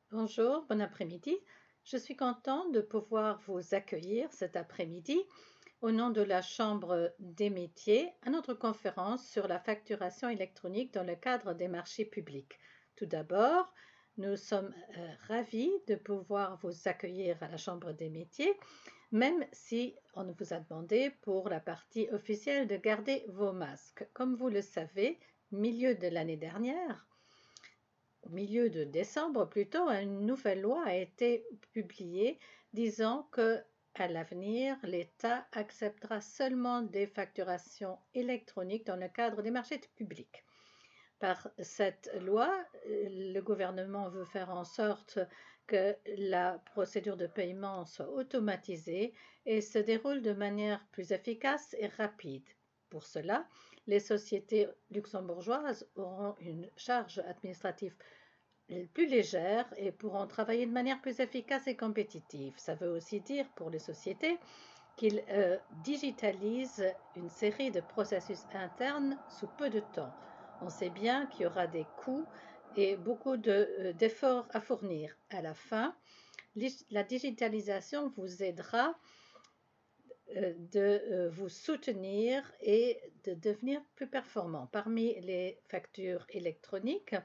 Bonjour, bon après-midi. Je suis contente de pouvoir vous accueillir cet après-midi au nom de la Chambre des métiers à notre conférence sur la facturation électronique dans le cadre des marchés publics. Tout d'abord, nous sommes ravis de pouvoir vous accueillir à la Chambre des métiers, même si on vous a demandé pour la partie officielle de garder vos masques. Comme vous le savez, milieu de l'année dernière, au milieu de décembre plutôt, une nouvelle loi a été publiée disant que à l'avenir, l'État acceptera seulement des facturations électroniques dans le cadre des marchés publics. Par cette loi, le gouvernement veut faire en sorte que la procédure de paiement soit automatisée et se déroule de manière plus efficace et rapide. Pour cela, les sociétés luxembourgeoises auront une charge administrative plus légères et pourront travailler de manière plus efficace et compétitive. Ça veut aussi dire pour les sociétés qu'ils digitalisent une série de processus internes sous peu de temps. On sait bien qu'il y aura des coûts et beaucoup d'efforts à fournir. À la fin, la digitalisation vous aidera de vous soutenir et de devenir plus performant. Parmi les factures électroniques,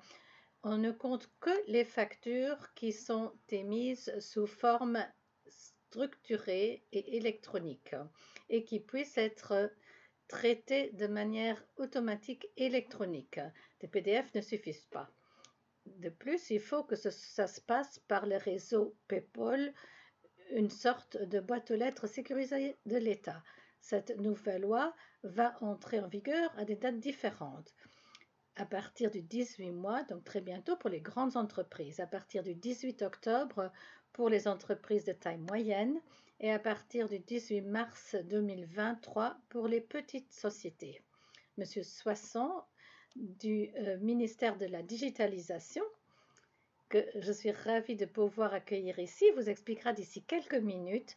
on ne compte que les factures qui sont émises sous forme structurée et électronique et qui puissent être traitées de manière automatique électronique. Des PDF ne suffisent pas. De plus, il faut que ça se passe par le réseau PayPal, une sorte de boîte aux lettres sécurisée de l'État. Cette nouvelle loi va entrer en vigueur à des dates différentes. À partir du 18 mois, donc très bientôt pour les grandes entreprises, à partir du 18 octobre pour les entreprises de taille moyenne et à partir du 18 mars 2023 pour les petites sociétés. Monsieur Soisson du ministère de la Digitalisation, que je suis ravie de pouvoir accueillir ici, vous expliquera d'ici quelques minutes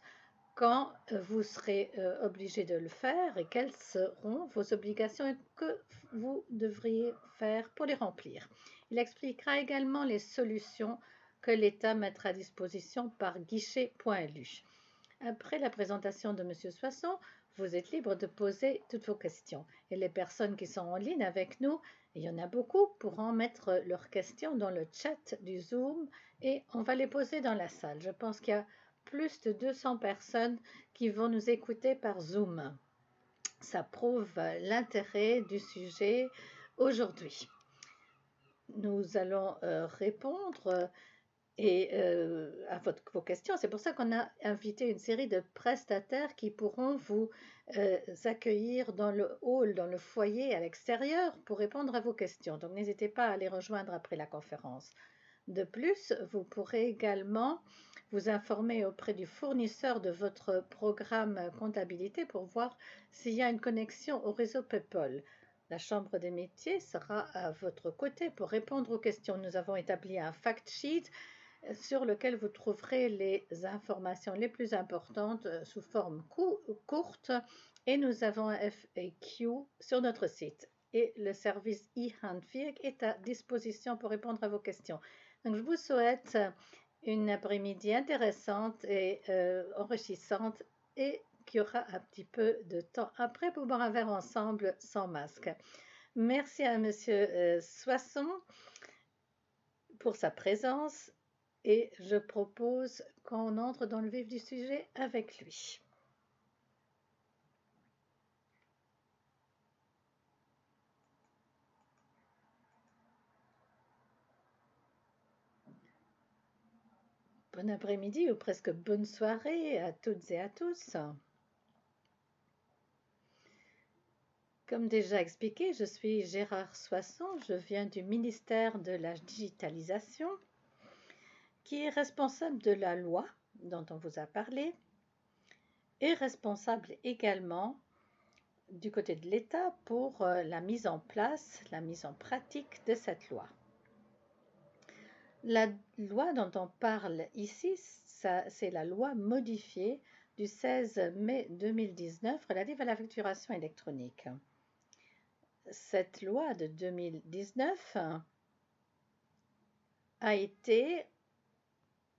quand vous serez obligé de le faire et quelles seront vos obligations et que vous devriez faire pour les remplir. Il expliquera également les solutions que l'État mettra à disposition par guichet.lu. Après la présentation de M. Soisson, vous êtes libre de poser toutes vos questions. Et les personnes qui sont en ligne avec nous, il y en a beaucoup, pourront mettre leurs questions dans le chat du Zoom et on va les poser dans la salle. Je pense qu'il y a plus de 200 personnes qui vont nous écouter par Zoom. Ça prouve l'intérêt du sujet aujourd'hui. Nous allons répondre à vos questions. C'est pour ça qu'on a invité une série de prestataires qui pourront vous accueillir dans le hall, dans le foyer à l'extérieur pour répondre à vos questions. Donc n'hésitez pas à les rejoindre après la conférence. De plus, vous pourrez également vous informer auprès du fournisseur de votre programme comptabilité pour voir s'il y a une connexion au réseau PayPal. La Chambre des métiers sera à votre côté pour répondre aux questions. Nous avons établi un fact sheet sur lequel vous trouverez les informations les plus importantes sous forme courte et nous avons un FAQ sur notre site. Et le service e-Handwerk est à disposition pour répondre à vos questions. Donc, je vous souhaite une après-midi intéressante et enrichissante et qu'il y aura un petit peu de temps après pour boire un verre ensemble sans masque. Merci à Monsieur Soisson pour sa présence et je propose qu'on entre dans le vif du sujet avec lui. Bon après-midi ou presque bonne soirée à toutes et à tous. Comme déjà expliqué, je suis Gérard Soisson, je viens du ministère de la Digitalisation, qui est responsable de la loi dont on vous a parlé, et responsable également du côté de l'État pour la mise en place, la mise en pratique de cette loi. La loi dont on parle ici, c'est la loi modifiée du 16 mai 2019 relative à la facturation électronique. Cette loi de 2019 a été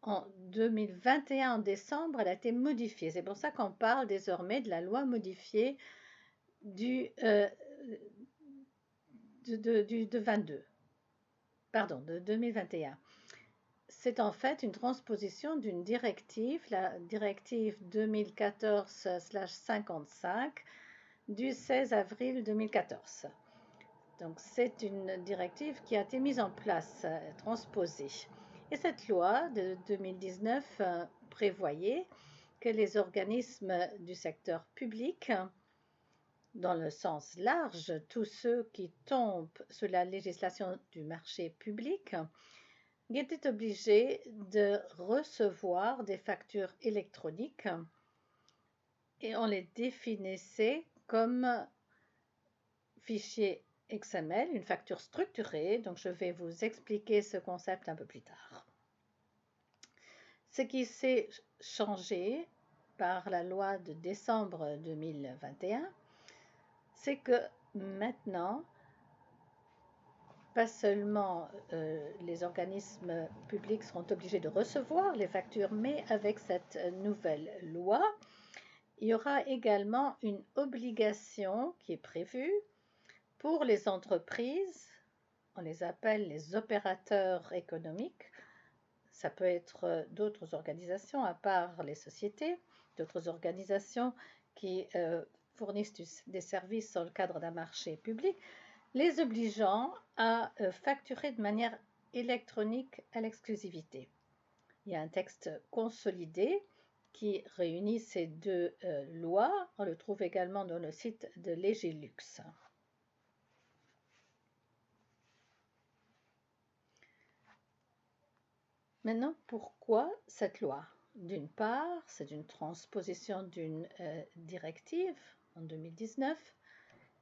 en 2021, en décembre, elle a été modifiée. C'est pour ça qu'on parle désormais de la loi modifiée de 22, pardon, de 2021. C'est en fait une transposition d'une directive, la directive 2014/55 du 16 avril 2014. Donc c'est une directive qui a été mise en place, transposée. Et cette loi de 2019 prévoyait que les organismes du secteur public, dans le sens large, tous ceux qui tombent sous la législation du marché public, étaient obligés de recevoir des factures électroniques et on les définissait comme fichiers XML, une facture structurée. Donc je vais vous expliquer ce concept un peu plus tard. Ce qui s'est changé par la loi de décembre 2021, c'est que maintenant, pas seulement les organismes publics seront obligés de recevoir les factures, mais avec cette nouvelle loi, il y aura également une obligation qui est prévue pour les entreprises. On les appelle les opérateurs économiques. Ça peut être d'autres organisations à part les sociétés, d'autres organisations qui fournissent des services dans le cadre d'un marché public, les obligeant à facturer de manière électronique à l'exclusivité. Il y a un texte consolidé qui réunit ces deux lois. On le trouve également dans le site de Légilux. Maintenant, pourquoi cette loi? D'une part, c'est une transposition d'une directive en 2019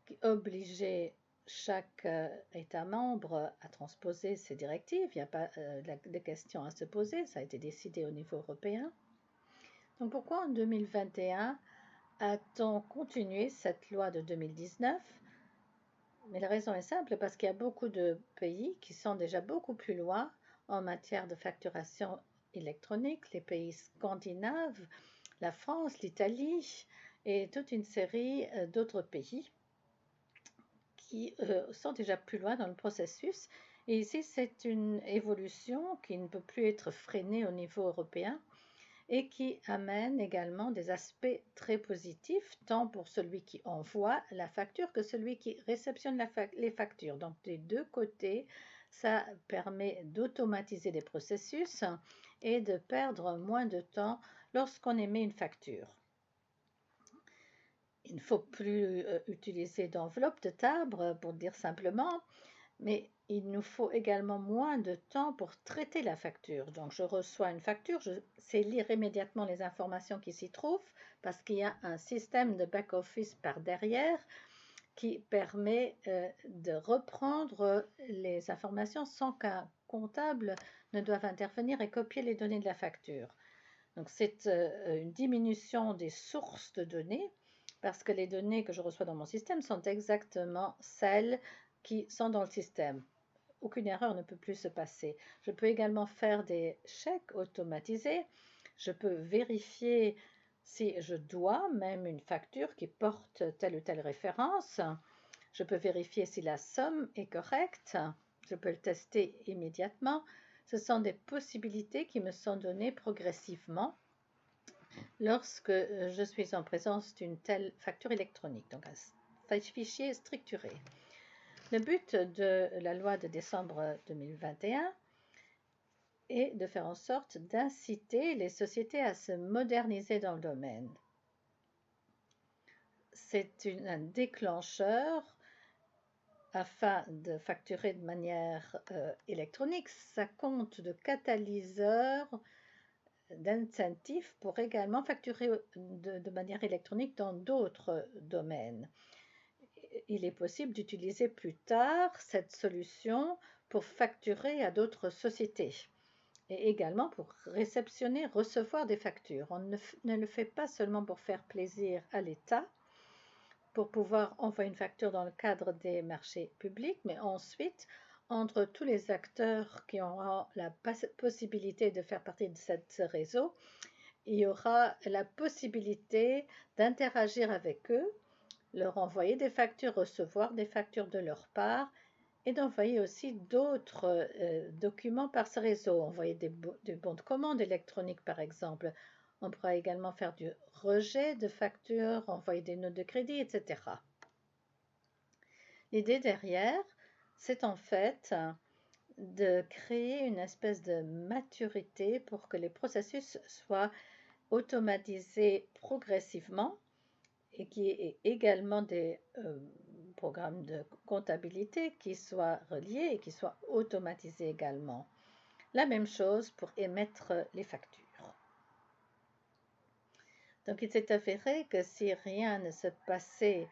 qui obligeait chaque État membre à transposer ces directives. Il n'y a pas de questions à se poser, ça a été décidé au niveau européen. Donc pourquoi en 2021 a-t-on continué cette loi de 2019? Mais la raison est simple, parce qu'il y a beaucoup de pays qui sont déjà beaucoup plus loin en matière de facturation électronique, les pays scandinaves, la France, l'Italie et toute une série d'autres pays qui sont déjà plus loin dans le processus. Et ici, c'est une évolution qui ne peut plus être freinée au niveau européen et qui amène également des aspects très positifs, tant pour celui qui envoie la facture que celui qui réceptionne les factures. Donc, des deux côtés, ça permet d'automatiser des processus et de perdre moins de temps lorsqu'on émet une facture. Il ne faut plus utiliser d'enveloppe de timbre, pour dire simplement, mais il nous faut également moins de temps pour traiter la facture. Donc, je reçois une facture, je sais lire immédiatement les informations qui s'y trouvent parce qu'il y a un système de back-office par derrière qui permet de reprendre les informations sans qu'un comptable ne doive intervenir et copier les données de la facture. Donc, c'est une diminution des sources de données parce que les données que je reçois dans mon système sont exactement celles qui sont dans le système. Aucune erreur ne peut plus se passer. Je peux également faire des chèques automatisés. Je peux vérifier si je dois même une facture qui porte telle ou telle référence. Je peux vérifier si la somme est correcte. Je peux le tester immédiatement. Ce sont des possibilités qui me sont données progressivement lorsque je suis en présence d'une telle facture électronique, donc un fichier structuré. Le but de la loi de décembre 2021 est de faire en sorte d'inciter les sociétés à se moderniser dans le domaine. C'est un déclencheur afin de facturer de manière électronique. Ça compte de catalyseur d'incentifs pour également facturer de manière électronique dans d'autres domaines. Il est possible d'utiliser plus tard cette solution pour facturer à d'autres sociétés et également pour réceptionner, recevoir des factures. On ne le fait pas seulement pour faire plaisir à l'État, pour pouvoir envoyer une facture dans le cadre des marchés publics, mais ensuite entre tous les acteurs qui auront la possibilité de faire partie de ce réseau. Il y aura la possibilité d'interagir avec eux, leur envoyer des factures, recevoir des factures de leur part et d'envoyer aussi d'autres documents par ce réseau, envoyer des bons de commande électroniques par exemple. On pourra également faire du rejet de factures, envoyer des notes de crédit, etc. L'idée derrière, c'est en fait de créer une espèce de maturité pour que les processus soient automatisés progressivement et qu'il y ait également des programmes de comptabilité qui soient reliés et qui soient automatisés également. La même chose pour émettre les factures. Donc il s'est avéré que si rien ne se passait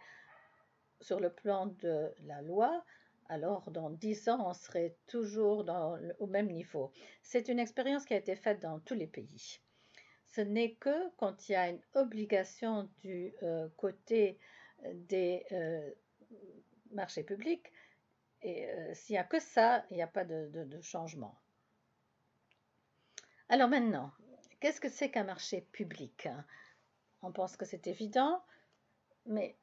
sur le plan de la loi, alors dans 10 ans, on serait toujours au même niveau. C'est une expérience qui a été faite dans tous les pays. Ce n'est que quand il y a une obligation du côté des marchés publics, et s'il n'y a que ça, il n'y a pas de changement. Alors maintenant, qu'est-ce que c'est qu'un marché public? On pense que c'est évident, mais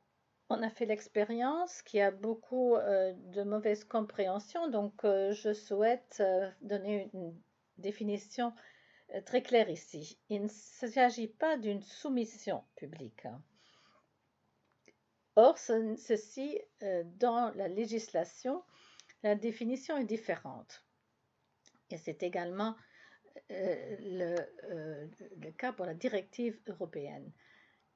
on a fait l'expérience qu'il y a beaucoup de mauvaise compréhension, donc je souhaite donner une définition très claire ici. Il ne s'agit pas d'une soumission publique. Or, ceci, dans la législation, la définition est différente. Et c'est également le cas pour la directive européenne.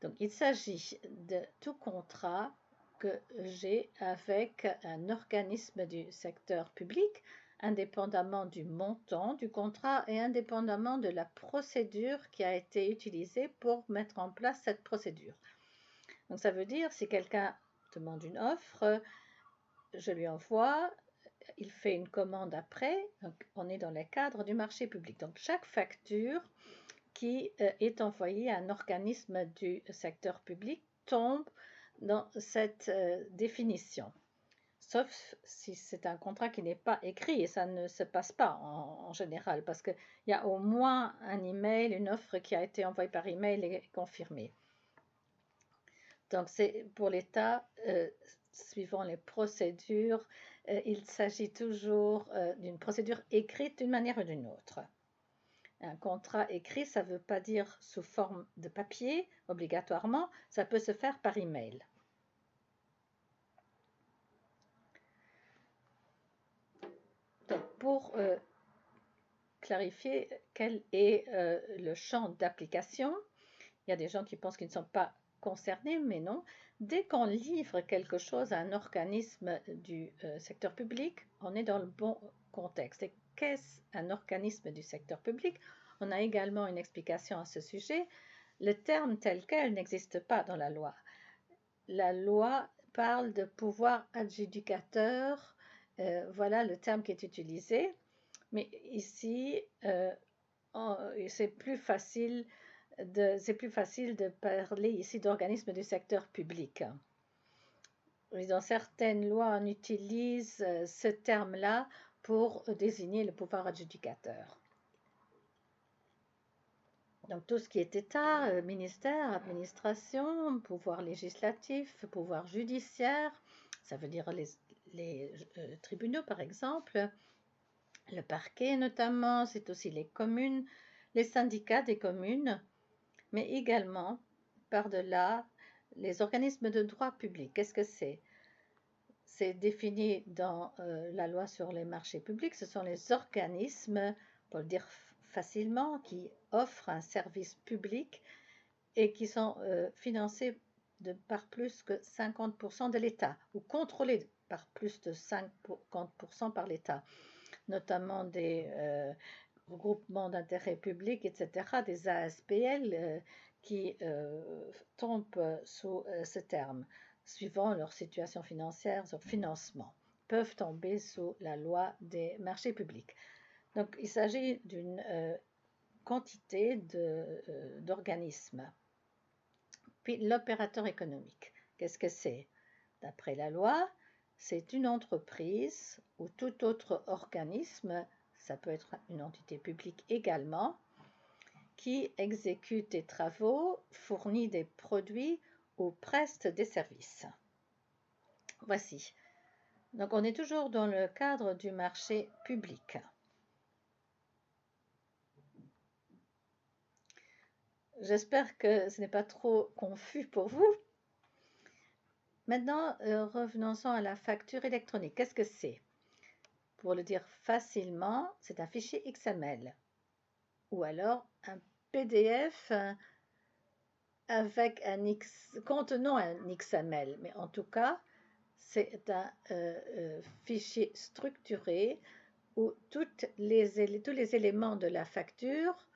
Donc, il s'agit de tout contrat que j'ai avec un organisme du secteur public, indépendamment du montant du contrat et indépendamment de la procédure qui a été utilisée pour mettre en place cette procédure. Donc, ça veut dire, si quelqu'un demande une offre, je lui envoie, il fait une commande après, donc on est dans le cadre du marché public. Donc, chaque facture qui est envoyée à un organisme du secteur public tombe dans cette définition. Sauf si c'est un contrat qui n'est pas écrit, et ça ne se passe pas en général, parce qu'il y a au moins un email, une offre qui a été envoyée par email et confirmée. Donc, c'est pour l'État, suivant les procédures, il s'agit toujours d'une procédure écrite d'une manière ou d'une autre. Un contrat écrit, ça ne veut pas dire sous forme de papier, obligatoirement, ça peut se faire par email. Donc, pour clarifier quel est le champ d'application, il y a des gens qui pensent qu'ils ne sont pas concernés, mais non. Dès qu'on livre quelque chose à un organisme du secteur public, on est dans le bon contexte. Et qu'est-ce un organisme du secteur public? On a également une explication à ce sujet. Le terme tel quel n'existe pas dans la loi. La loi parle de pouvoir adjudicateur, voilà le terme qui est utilisé, mais ici, c'est plus facile de parler ici d'organismes du secteur public. Et dans certaines lois, on utilise ce terme-là pour désigner le pouvoir adjudicateur. Donc tout ce qui est État, ministère, administration, pouvoir législatif, pouvoir judiciaire, ça veut dire les tribunaux par exemple, le parquet notamment, c'est aussi les communes, les syndicats des communes, mais également, par-delà, les organismes de droit public. Qu'est-ce que c'est? C'est défini dans la loi sur les marchés publics. Ce sont les organismes, pour le dire facilement, qui offrent un service public et qui sont financés par plus que 50% de l'État ou contrôlés par plus de 50% par l'État, notamment des groupements d'intérêt public, etc., des ASPL qui tombent sous ce terme, suivant leur situation financière, leur financement, peuvent tomber sous la loi des marchés publics. Donc, il s'agit d'une quantité d'organismes. Puis, l'opérateur économique, qu'est-ce que c'est? D'après la loi, c'est une entreprise ou tout autre organisme, ça peut être une entité publique également, qui exécute des travaux, fournit des produits ou preste des services. Voici. Donc on est toujours dans le cadre du marché public. J'espère que ce n'est pas trop confus pour vous. Maintenant, revenons-en à la facture électronique. Qu'est-ce que c'est? Pour le dire facilement, c'est un fichier XML ou alors un PDF avec contenant un XML. Mais en tout cas, c'est un fichier structuré où tous les éléments de la facture,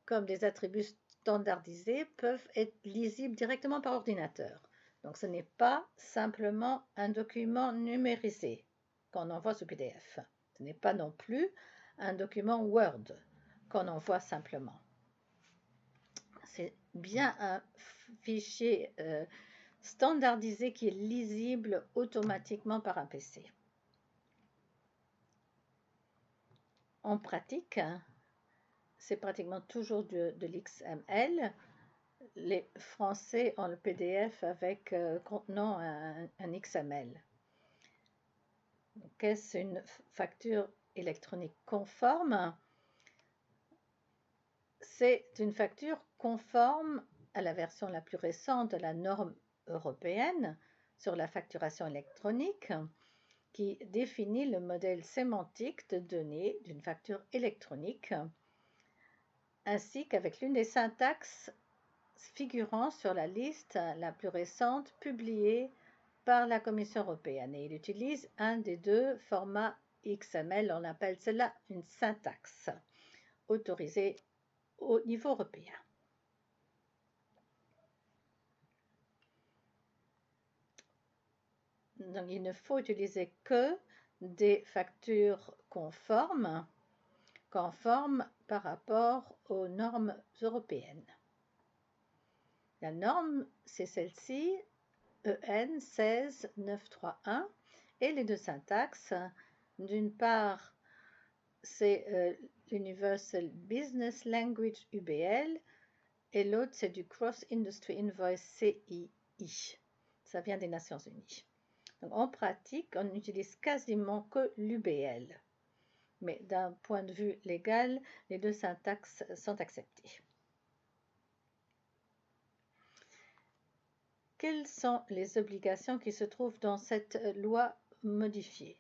comme des attributs standardisés, peuvent être lisibles directement par ordinateur. Donc, ce n'est pas simplement un document numérisé qu'on envoie sous PDF. Ce n'est pas non plus un document Word qu'on envoie simplement. C'est bien un fichier standardisé qui est lisible automatiquement par un PC. En pratique, c'est pratiquement toujours de l'XML. Les Français ont le PDF avec contenant un XML. Qu'est-ce une facture électronique conforme? C'est une facture conforme à la version la plus récente de la norme européenne sur la facturation électronique qui définit le modèle sémantique de données d'une facture électronique ainsi qu'avec l'une des syntaxes figurant sur la liste la plus récente publiée par la Commission européenne. Et il utilise un des deux formats XML, on appelle cela une syntaxe autorisée au niveau européen. Donc, il ne faut utiliser que des factures conformes par rapport aux normes européennes. La norme, c'est celle-ci, EN 16931, et les deux syntaxes. D'une part, c'est l'Universal Business Language UBL, et l'autre, c'est du Cross Industry Invoice CII. Ça vient des Nations Unies. Donc, en pratique, on n'utilise quasiment que l'UBL. Mais d'un point de vue légal, les deux syntaxes sont acceptées. Quelles sont les obligations qui se trouvent dans cette loi modifiée?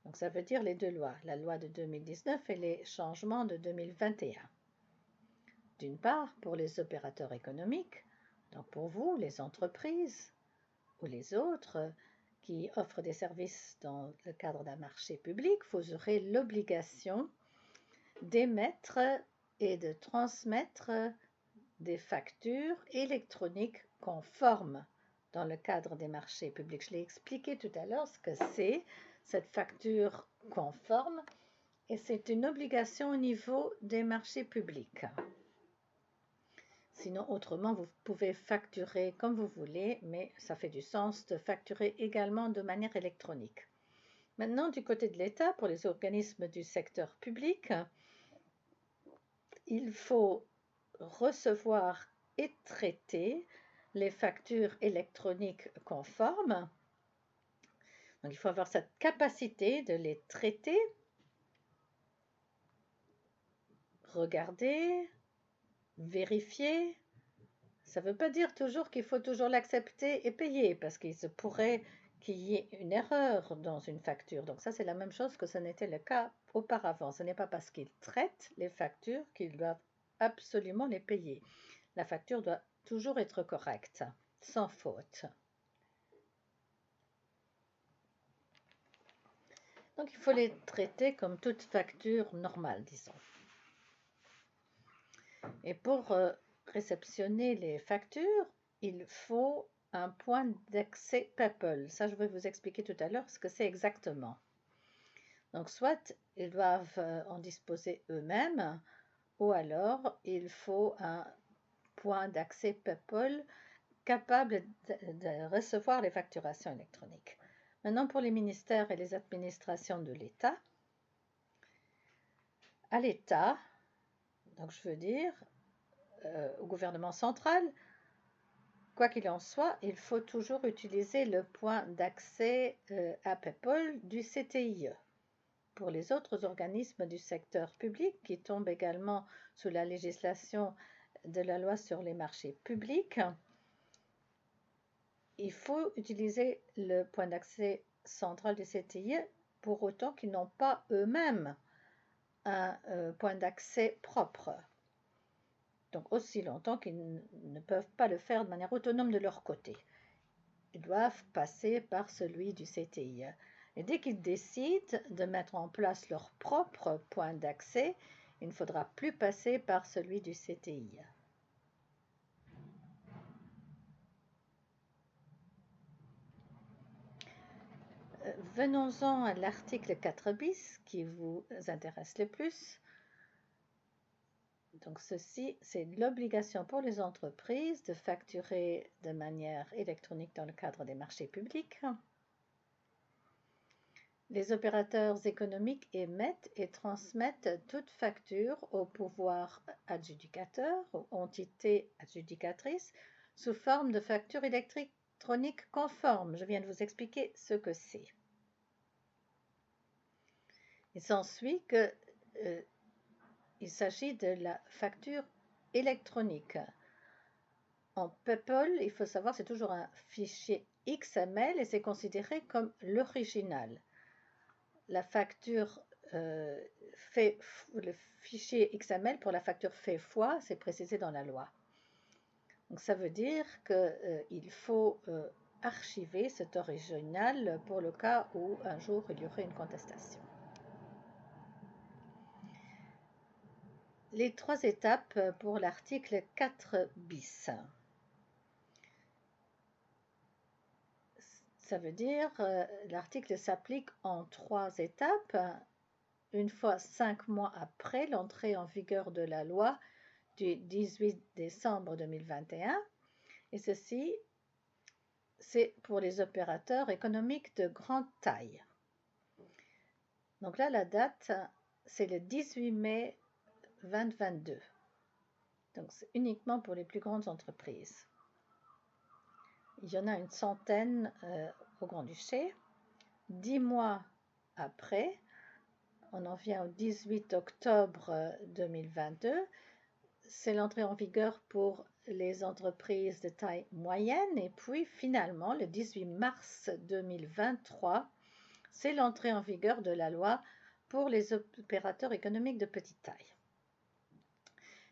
Donc, ça veut dire les deux lois, la loi de 2019 et les changements de 2021. D'une part, pour les opérateurs économiques, donc pour vous, les entreprises ou les autres qui offrent des services dans le cadre d'un marché public, vous aurez l'obligation d'émettre et de transmettre des factures électroniques conformes dans le cadre des marchés publics. Je l'ai expliqué tout à l'heure ce que c'est cette facture conforme et c'est une obligation au niveau des marchés publics. Sinon, autrement, vous pouvez facturer comme vous voulez, mais ça fait du sens de facturer également de manière électronique. Maintenant, du côté de l'État, pour les organismes du secteur public, il faut recevoir et traiter les factures électroniques conformes. Donc, il faut avoir cette capacité de les traiter, regarder, vérifier. Ça ne veut pas dire toujours qu'il faut toujours l'accepter et payer, parce qu'il se pourrait qu'il y ait une erreur dans une facture. Donc ça, c'est la même chose que ce n'était le cas auparavant. Ce n'est pas parce qu'ils traitent les factures qu'ils doivent absolument les payer. La facture doit toujours être correcte, sans faute. Donc il faut les traiter comme toute facture normale, disons. Et pour réceptionner les factures, il faut un point d'accès PayPal. Ça, je vais vous expliquer tout à l'heure ce que c'est exactement. Donc, soit ils doivent en disposer eux-mêmes, ou alors il faut un point d'accès PayPal capable de recevoir les facturations électroniques. Maintenant, pour les ministères et les administrations de l'État, à l'État, donc je veux dire au gouvernement central, quoi qu'il en soit, il faut toujours utiliser le point d'accès à PayPal du CTIE. Pour les autres organismes du secteur public qui tombent également sous la législation de la loi sur les marchés publics, il faut utiliser le point d'accès central du CTIE pour autant qu'ils n'ont pas eux-mêmes un point d'accès propre. Donc aussi longtemps qu'ils ne peuvent pas le faire de manière autonome de leur côté. Ils doivent passer par celui du CTIE. Et dès qu'ils décident de mettre en place leur propre point d'accès, il ne faudra plus passer par celui du CTIE. Venons-en à l'article 4 bis qui vous intéresse le plus. Donc ceci, c'est l'obligation pour les entreprises de facturer de manière électronique dans le cadre des marchés publics. Les opérateurs économiques émettent et transmettent toute facture au pouvoir adjudicateur ou entité adjudicatrice sous forme de facture électronique conforme. Je viens de vous expliquer ce que c'est. Il s'ensuit qu'il s'agit de la facture électronique. En PayPal, il faut savoir, c'est toujours un fichier XML et c'est considéré comme l'original. La facture le fichier XML pour la facture fait foi, c'est précisé dans la loi. Donc ça veut dire qu'il faut archiver cet original pour le cas où un jour il y aurait une contestation. Les 3 étapes pour l'article 4 bis. Ça veut dire l'article s'applique en 3 étapes, une fois 5 mois après l'entrée en vigueur de la loi du 18 décembre 2021, et ceci, c'est pour les opérateurs économiques de grande taille. Donc là, la date, c'est le 18 mai 2022. Donc c'est uniquement pour les plus grandes entreprises. Il y en a une centaine au Grand-Duché. 10 mois après, on en vient au 18 octobre 2022, c'est l'entrée en vigueur pour les entreprises de taille moyenne. Et puis finalement, le 18 mars 2023, c'est l'entrée en vigueur de la loi pour les opérateurs économiques de petite taille.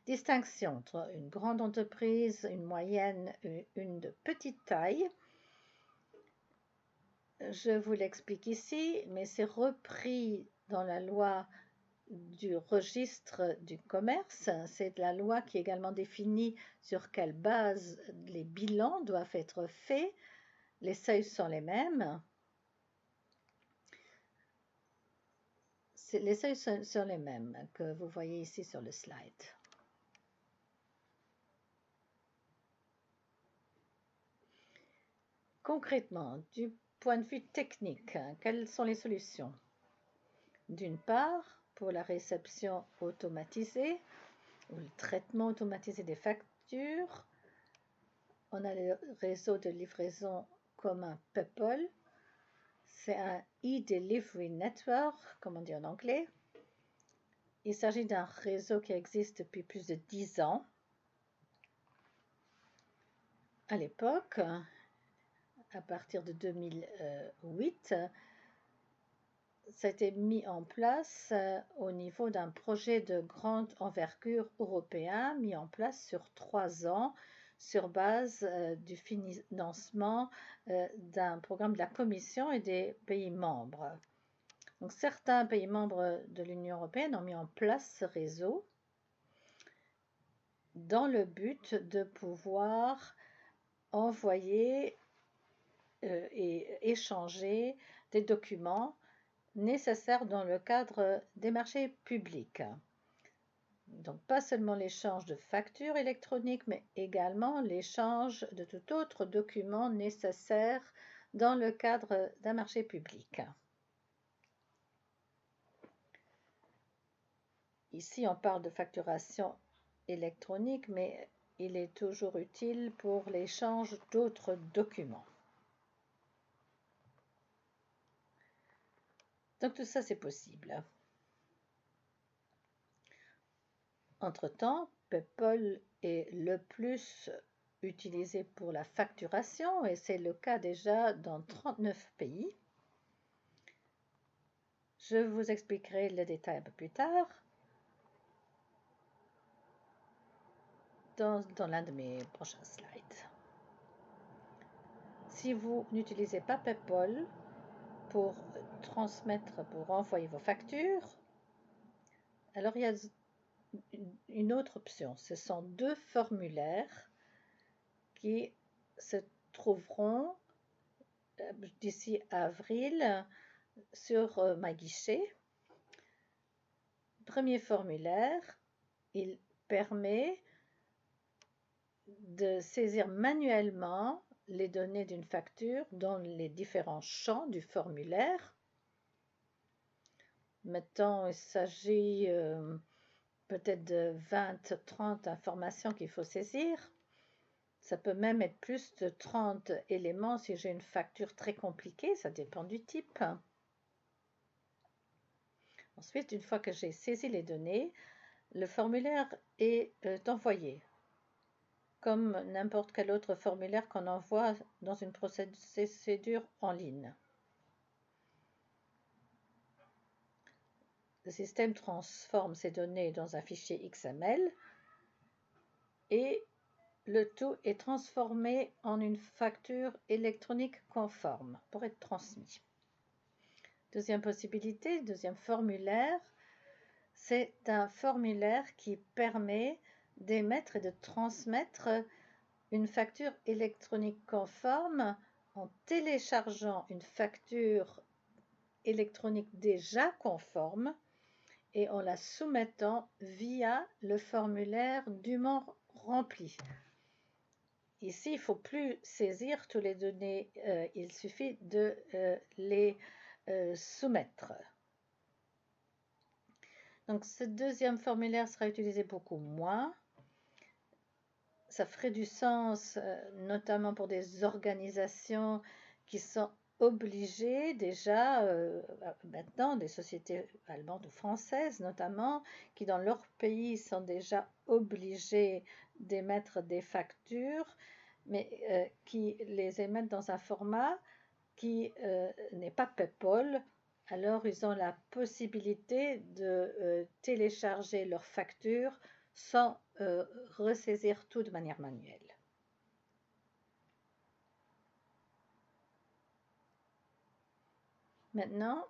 Distinction entre une grande entreprise, une moyenne et une de petite taille. Je vous l'explique ici, mais c'est repris dans la loi du registre du commerce. C'est la loi qui également définit sur quelle base les bilans doivent être faits. Les seuils sont les mêmes. Les seuils sont les mêmes que vous voyez ici sur le slide. Concrètement, du point de vue technique, quelles sont les solutions? D'une part, pour la réception automatisée ou le traitement automatisé des factures, on a le réseau de livraison commun PayPal. C'est un e-delivery network, comme on dit en anglais. Il s'agit d'un réseau qui existe depuis plus de 10 ans. À l'époque, à partir de 2008, ça a été mis en place au niveau d'un projet de grande envergure européen, mis en place sur 3 ans, sur base du financement d'un programme de la Commission et des pays membres. Donc, certains pays membres de l'Union européenne ont mis en place ce réseau dans le but de pouvoir envoyer et échanger des documents nécessaires dans le cadre des marchés publics. Donc, pas seulement l'échange de factures électroniques, mais également l'échange de tout autre document nécessaire dans le cadre d'un marché public. Ici, on parle de facturation électronique, mais il est toujours utile pour l'échange d'autres documents. Donc tout ça, c'est possible. Entre-temps, PayPal est le plus utilisé pour la facturation et c'est le cas déjà dans 39 pays. Je vous expliquerai le détail un peu plus tard dans l'un de mes prochains slides. Si vous n'utilisez pas PayPal pour transmettre, pour envoyer vos factures, alors il y a une autre option. Ce sont deux formulaires qui se trouveront d'ici avril sur ma guichet. Premier formulaire, il permet de saisir manuellement les données d'une facture dans les différents champs du formulaire. Mettons, il s'agit peut-être de 20-30 informations qu'il faut saisir. Ça peut même être plus de 30 éléments si j'ai une facture très compliquée, ça dépend du type. Ensuite, une fois que j'ai saisi les données, le formulaire est envoyé, comme n'importe quel autre formulaire qu'on envoie dans une procédure en ligne. Le système transforme ces données dans un fichier XML et le tout est transformé en une facture électronique conforme pour être transmis. Deuxième possibilité, deuxième formulaire, c'est un formulaire qui permet d'émettre et de transmettre une facture électronique conforme en téléchargeant une facture électronique déjà conforme et en la soumettant via le formulaire dûment rempli. Ici, il ne faut plus saisir toutes les données, il suffit de les soumettre. Donc, ce deuxième formulaire sera utilisé beaucoup moins. Ça ferait du sens, notamment pour des organisations qui sont obligées déjà, maintenant, des sociétés allemandes ou françaises notamment, qui dans leur pays sont déjà obligées d'émettre des factures, mais qui les émettent dans un format qui n'est pas PayPal. Alors, ils ont la possibilité de télécharger leurs factures sans ressaisir tout de manière manuelle. Maintenant,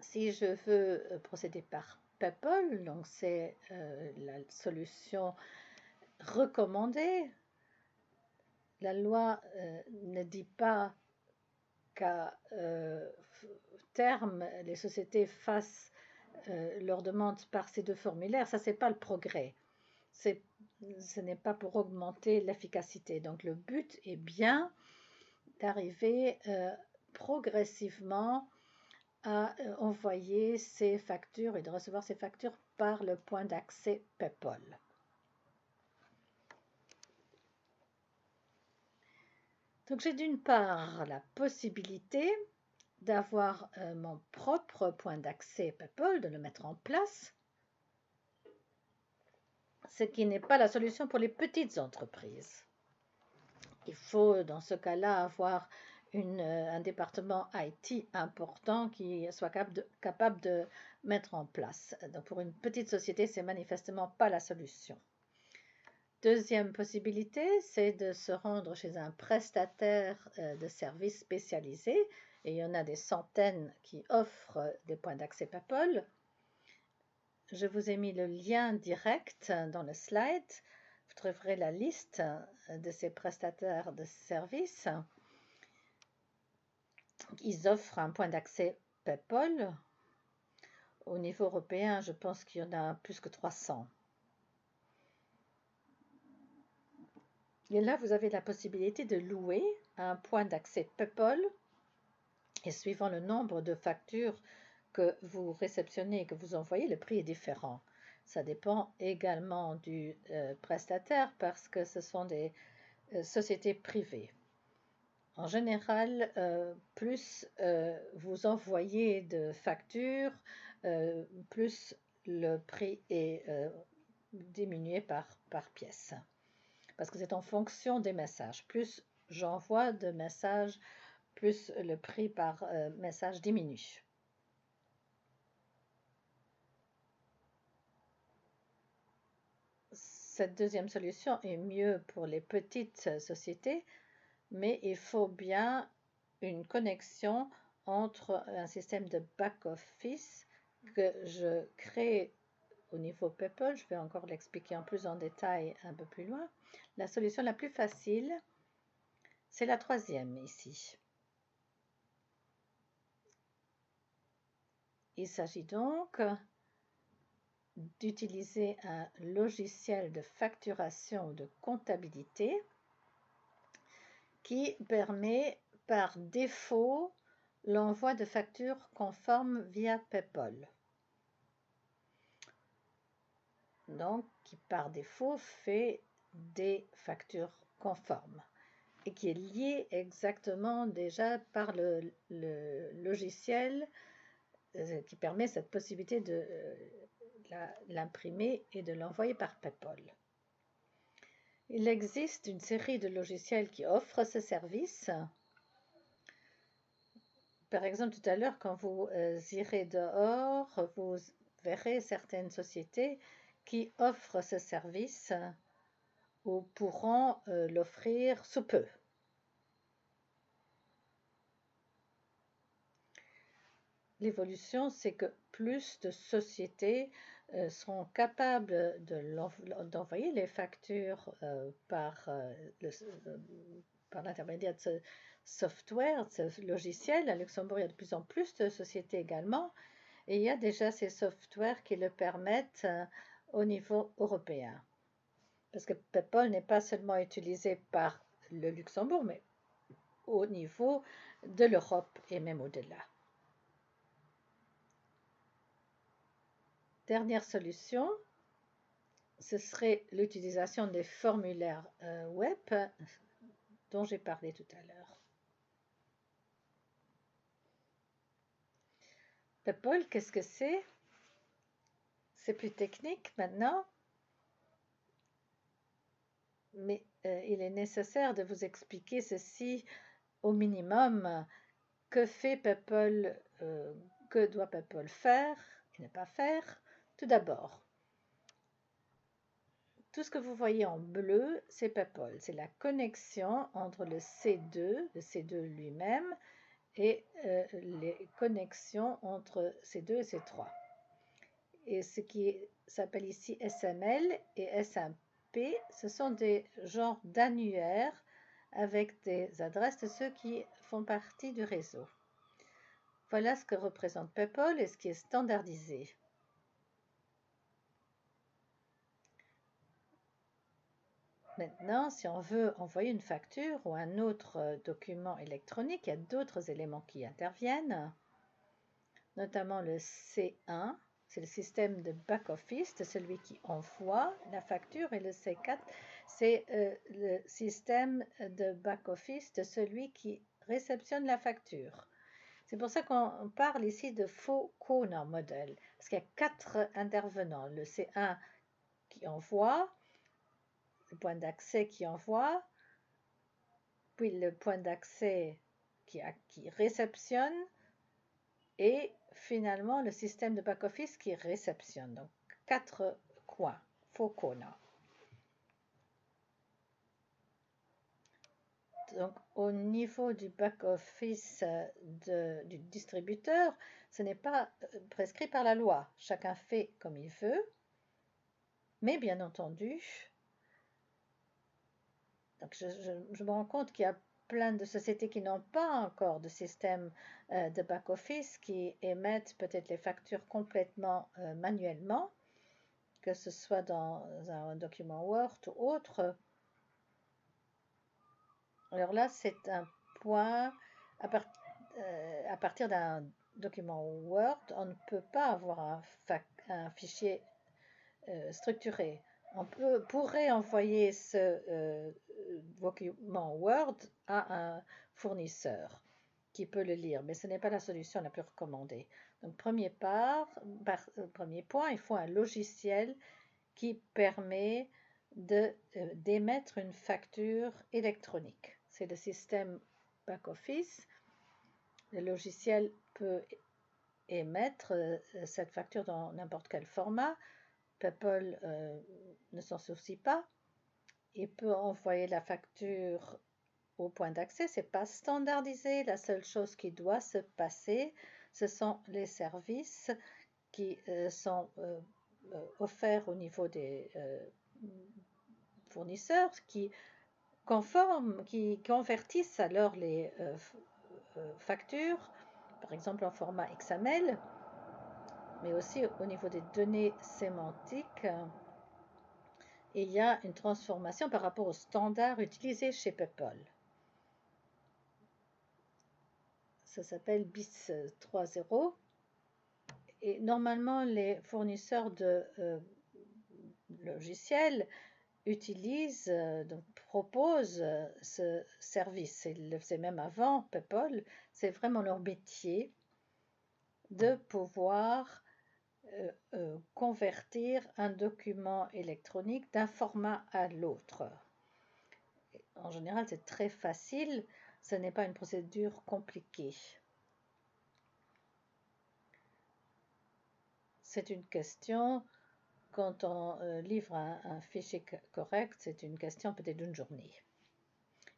si je veux procéder par PayPal, donc c'est la solution recommandée, la loi ne dit pas qu'à terme, les sociétés fassent leur demande par ces deux formulaires. Ça, c'est pas le progrès. Ce n'est pas pour augmenter l'efficacité. Donc, le but est bien d'arriver progressivement à envoyer ces factures et de recevoir ces factures par le point d'accès PayPal. Donc, j'ai d'une part la possibilité d'avoir mon propre point d'accès PayPal, de le mettre en place, ce qui n'est pas la solution pour les petites entreprises. Il faut dans ce cas-là avoir un département IT important qui soit capable de mettre en place. Donc pour une petite société, c'est manifestement pas la solution. Deuxième possibilité, c'est de se rendre chez un prestataire de services spécialisé, et il y en a des centaines qui offrent des points d'accès PayPal. Je vous ai mis le lien direct dans le slide. Vous trouverez la liste de ces prestataires de services. Ils offrent un point d'accès PayPal. Au niveau européen, je pense qu'il y en a plus que 300. Et là, vous avez la possibilité de louer un point d'accès PayPal. Et suivant le nombre de factures que vous réceptionnez et que vous envoyez, le prix est différent. Ça dépend également du prestataire parce que ce sont des sociétés privées. En général, plus vous envoyez de factures, plus le prix est diminué par pièce. Parce que c'est en fonction des messages. Plus j'envoie de messages, plus le prix par message diminue. Cette deuxième solution est mieux pour les petites sociétés, mais il faut bien une connexion entre un système de back-office que je crée au niveau PayPal. Je vais encore l'expliquer en plus en détail un peu plus loin. La solution la plus facile, c'est la troisième ici. Il s'agit donc d'utiliser un logiciel de facturation ou de comptabilité qui permet par défaut l'envoi de factures conformes via PayPal. Donc, qui par défaut fait des factures conformes et qui est lié exactement déjà par le logiciel qui permet cette possibilité de l'imprimer et de l'envoyer par PayPal. Il existe une série de logiciels qui offrent ce service. Par exemple, tout à l'heure, quand vous irez dehors, vous verrez certaines sociétés qui offrent ce service ou pourront l'offrir sous peu. L'évolution, c'est que plus de sociétés seront capables d'envoyer les factures par l'intermédiaire de ce software, de ce logiciel. À Luxembourg, il y a de plus en plus de sociétés également. Et il y a déjà ces softwares qui le permettent au niveau européen. Parce que PayPal n'est pas seulement utilisé par le Luxembourg, mais au niveau de l'Europe et même au-delà. Dernière solution, ce serait l'utilisation des formulaires web dont j'ai parlé tout à l'heure. PayPal, qu'est-ce que c'est? C'est plus technique maintenant, mais il est nécessaire de vous expliquer ceci au minimum. Que fait PayPal? Que doit PayPal faire et ne pas faire? Tout d'abord, tout ce que vous voyez en bleu, c'est PayPal. C'est la connexion entre le C2 lui-même, et les connexions entre C2 et C3. Et ce qui s'appelle ici SML et SMP, ce sont des genres d'annuaires avec des adresses de ceux qui font partie du réseau. Voilà ce que représente PayPal et ce qui est standardisé. Maintenant, si on veut envoyer une facture ou un autre document électronique, il y a d'autres éléments qui interviennent, notamment le C1, c'est le système de back-office, c'est celui qui envoie la facture, et le C4, c'est le système de back-office de celui qui réceptionne la facture. C'est pour ça qu'on parle ici de faux corner model, parce qu'il y a 4 intervenants, le C1 qui envoie, le point d'accès qui envoie, puis le point d'accès qui réceptionne, et finalement le système de back-office qui réceptionne. Donc 4 coins, faux corners. Donc au niveau du back-office du distributeur, ce n'est pas prescrit par la loi. Chacun fait comme il veut, mais bien entendu, donc je me rends compte qu'il y a plein de sociétés qui n'ont pas encore de système de back-office, qui émettent peut-être les factures complètement manuellement, que ce soit dans un document Word ou autre. Alors là, c'est un point à, à partir d'un document Word, on ne peut pas avoir un fichier structuré. Pourrait envoyer ce document Word à un fournisseur qui peut le lire, mais ce n'est pas la solution la plus recommandée. Donc, premier point, il faut un logiciel qui permet d'émettre une facture électronique. C'est le système back-office. Le logiciel peut émettre cette facture dans n'importe quel format. PayPal ne s'en soucie pas. Il peut envoyer la facture au point d'accès. Ce n'est pas standardisé. La seule chose qui doit se passer, ce sont les services qui sont offerts au niveau des fournisseurs qui convertissent alors les factures, par exemple en format XML, mais aussi au niveau des données sémantiques. Il y a une transformation par rapport aux standards utilisés chez PayPal. Ça s'appelle BIS 3.0. Et normalement, les fournisseurs de logiciels proposent ce service. Ils le faisaient même avant PayPal. C'est vraiment leur métier de pouvoir convertir un document électronique d'un format à l'autre. En général, c'est très facile. Ce n'est pas une procédure compliquée. C'est une question, quand on livre un fichier correct, c'est une question peut-être d'une journée.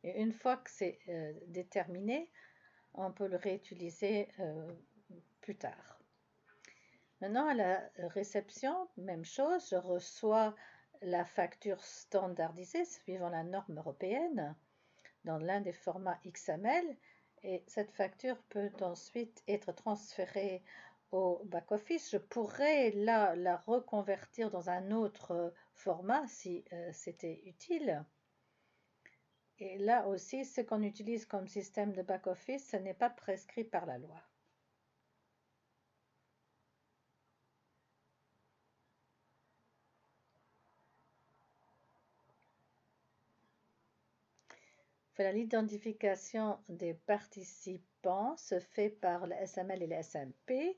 Et une fois que c'est déterminé, on peut le réutiliser plus tard. Maintenant, à la réception, même chose, je reçois la facture standardisée suivant la norme européenne dans l'un des formats XML et cette facture peut ensuite être transférée au back-office. Je pourrais là la reconvertir dans un autre format si c'était utile. Et là aussi, ce qu'on utilise comme système de back-office, ce n'est pas prescrit par la loi. L'identification des participants se fait par le SML et le SMP,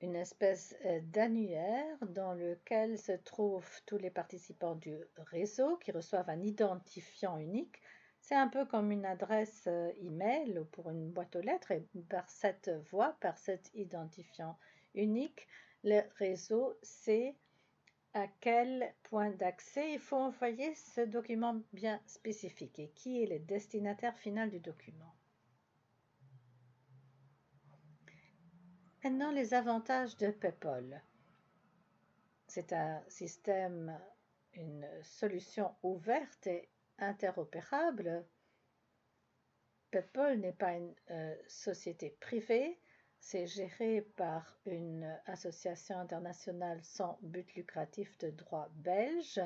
une espèce d'annuaire dans lequel se trouvent tous les participants du réseau qui reçoivent un identifiant unique. C'est un peu comme une adresse email pour une boîte aux lettres et par cette voie, par cet identifiant unique, le réseau sait à quel point d'accès il faut envoyer ce document bien spécifique et qui est le destinataire final du document. Maintenant, les avantages de PayPal. C'est un système, une solution ouverte et interopérable. PayPal n'est pas une société privée, c'est géré par une association internationale sans but lucratif de droit belge.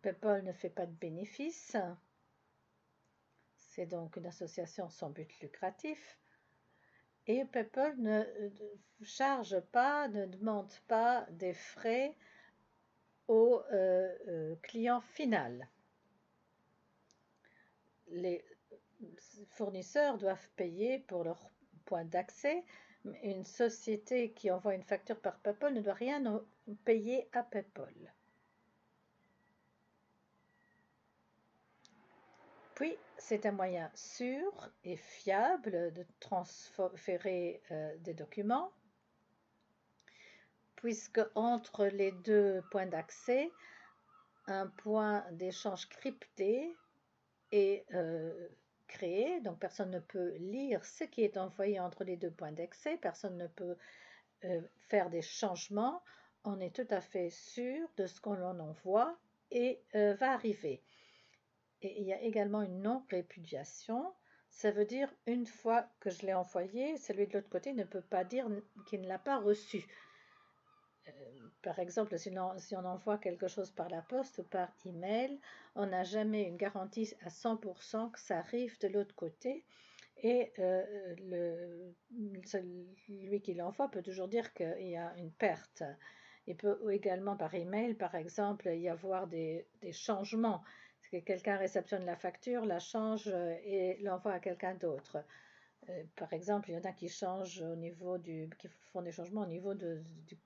PayPal ne fait pas de bénéfices, c'est donc une association sans but lucratif. Et PayPal ne charge pas, ne demande pas des frais au client final. Les fournisseurs doivent payer pour leur point d'accès. Une société qui envoie une facture par PayPal ne doit rien payer à PayPal. Puis, c'est un moyen sûr et fiable de transférer des documents, puisque entre les deux points d'accès, un point d'échange crypté est créé, donc personne ne peut lire ce qui est envoyé entre les deux points d'accès, personne ne peut faire des changements, on est tout à fait sûr de ce qu'on en envoie et va arriver. Et il y a également une non-répudiation, ça veut dire une fois que je l'ai envoyé, celui de l'autre côté ne peut pas dire qu'il ne l'a pas reçu. par exemple, si on envoie quelque chose par la poste ou par email, on n'a jamais une garantie à 100% que ça arrive de l'autre côté. Et celui qui l'envoie peut toujours dire qu'il y a une perte. Il peut également par email, par exemple, y avoir des changements. Que quelqu'un réceptionne la facture, la change et l'envoie à quelqu'un d'autre. Par exemple, il y en a qui changent qui font des changements au niveau du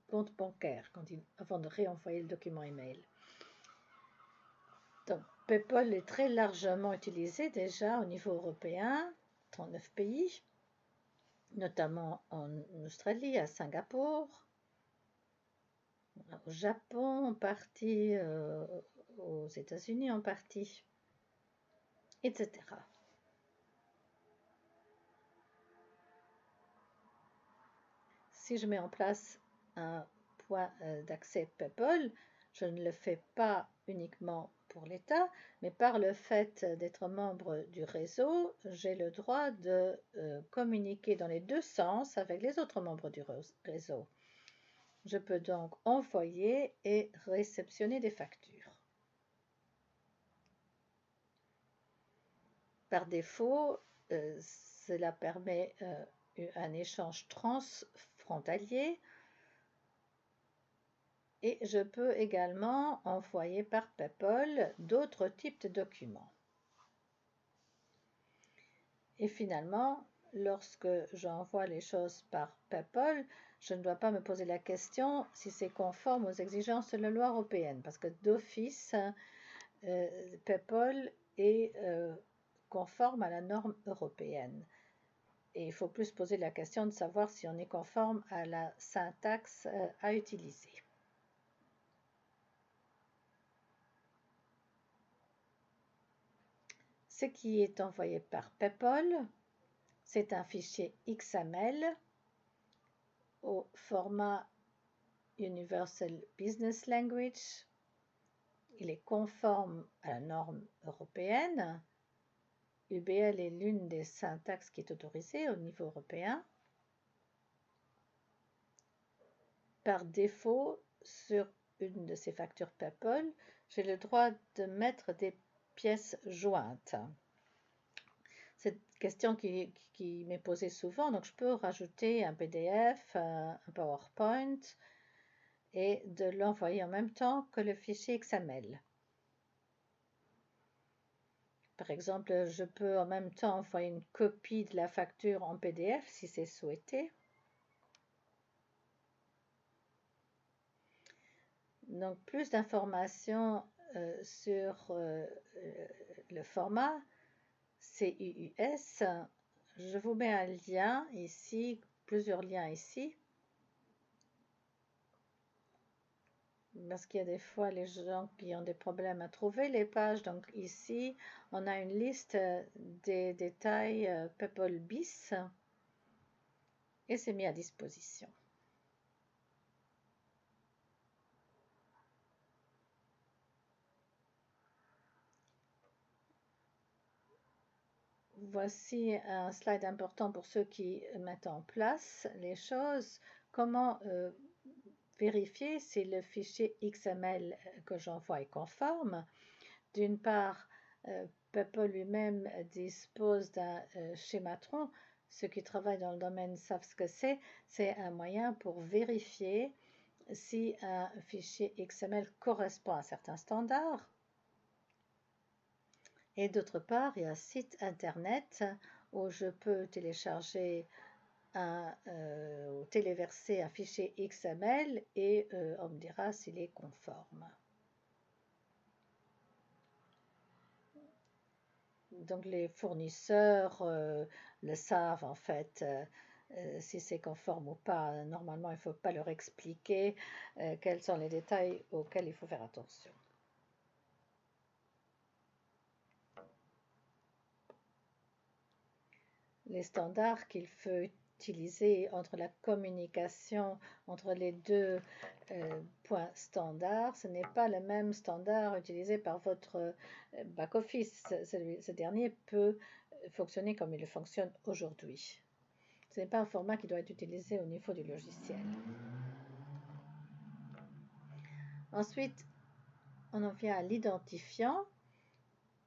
compte bancaire avant de réenvoyer le document email. Donc, PayPal est très largement utilisé déjà au niveau européen, 39 pays, notamment en Australie, à Singapour, au Japon en partie, aux États-Unis en partie, etc. Si je mets en place un point d'accès PayPal, je ne le fais pas uniquement pour l'État, mais par le fait d'être membre du réseau, j'ai le droit de communiquer dans les deux sens avec les autres membres du réseau. Je peux donc envoyer et réceptionner des factures. Par défaut, cela permet un échange transfrontalier et je peux également envoyer par PayPal d'autres types de documents. Et finalement, lorsque j'envoie les choses par PayPal, je ne dois pas me poser la question si c'est conforme aux exigences de la loi européenne, parce que d'office, PayPal est conforme à la norme européenne. Et il faut plus poser la question de savoir si on est conforme à la syntaxe à utiliser. Ce qui est envoyé par PayPal, c'est un fichier XML au format Universal Business Language. Il est conforme à la norme européenne. UBL est l'une des syntaxes qui est autorisée au niveau européen. Par défaut, sur une de ces factures PayPal, j'ai le droit de mettre des pièces jointes. C'est une question qui m'est posée souvent, donc je peux rajouter un PDF, un PowerPoint et de l'envoyer en même temps que le fichier XML. Par exemple, je peux en même temps envoyer une copie de la facture en PDF si c'est souhaité. Donc, plus d'informations sur le format CUUS. Je vous mets un lien ici, plusieurs liens ici. Parce qu'il y a des fois les gens qui ont des problèmes à trouver les pages. Donc ici, on a une liste des détails PayPal bis et c'est mis à disposition. Voici un slide important pour ceux qui mettent en place les choses. Comment vérifier si le fichier XML que j'envoie est conforme. D'une part, PayPal lui-même dispose d'un schématron. Ceux qui travaillent dans le domaine savent ce que c'est. C'est un moyen pour vérifier si un fichier XML correspond à certains standards. Et d'autre part, il y a un site internet où je peux télécharger ou téléverser un fichier XML et on me dira s'il est conforme. Donc les fournisseurs le savent en fait si c'est conforme ou pas. Normalement, il ne faut pas leur expliquer quels sont les détails auxquels il faut faire attention. Les standards qu'il faut utiliser entre la communication entre les deux points standards, ce n'est pas le même standard utilisé par votre back-office. Ce dernier peut fonctionner comme il fonctionne aujourd'hui. Ce n'est pas un format qui doit être utilisé au niveau du logiciel. Ensuite, on en vient à l'identifiant.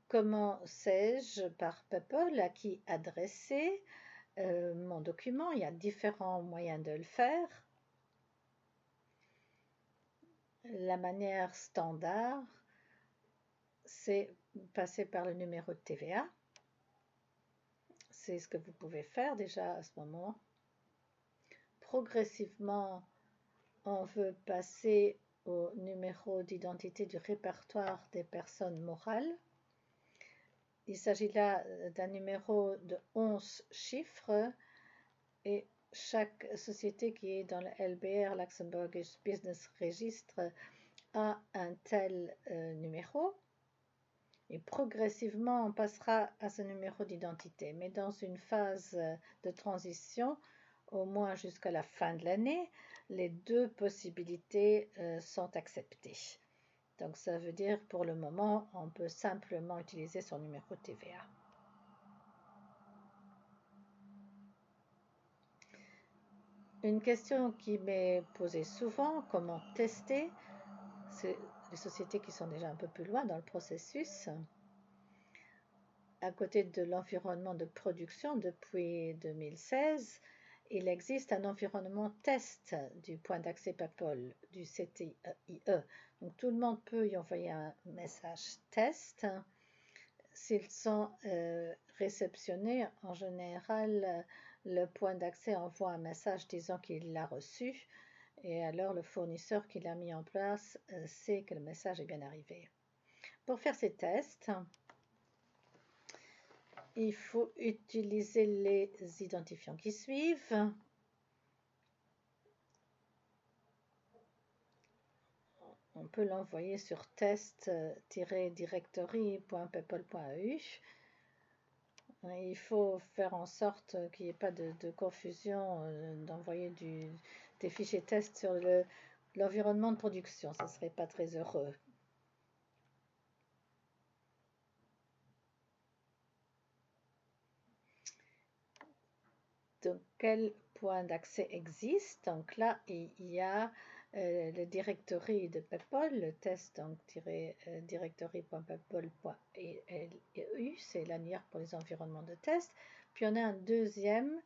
Comment sais-je par PayPal à qui adresser mon document? Il y a différents moyens de le faire. La manière standard, c'est passer par le numéro de TVA. C'est ce que vous pouvez faire déjà à ce moment. Progressivement, on veut passer au numéro d'identité du répertoire des personnes morales. Il s'agit là d'un numéro de 11 chiffres et chaque société qui est dans le LBR, Luxembourgish Business Register, a un tel numéro. Et progressivement, on passera à ce numéro d'identité. Mais dans une phase de transition, au moins jusqu'à la fin de l'année, les deux possibilités sont acceptées. Donc ça veut dire pour le moment, on peut simplement utiliser son numéro de TVA. Une question qui m'est posée souvent, comment tester? C'est les sociétés qui sont déjà un peu plus loin dans le processus. À côté de l'environnement de production depuis 2016, il existe un environnement test du point d'accès PayPal, du CTIE. Donc tout le monde peut y envoyer un message test. S'ils sont réceptionnés, en général, le point d'accès envoie un message disant qu'il l'a reçu et alors le fournisseur qui l'a mis en place sait que le message est bien arrivé. Pour faire ces tests, il faut utiliser les identifiants qui suivent. On peut l'envoyer sur test-directory.paypal.eu. Il faut faire en sorte qu'il n'y ait pas de confusion d'envoyer des fichiers test sur l'environnement de production. Ça ne serait pas très heureux. Donc, quel point d'accès existe? Donc là, il y a le directory de PayPal, le test directory.paypal.eu, c'est l'annuaire pour les environnements de test. Puis on a un deuxième,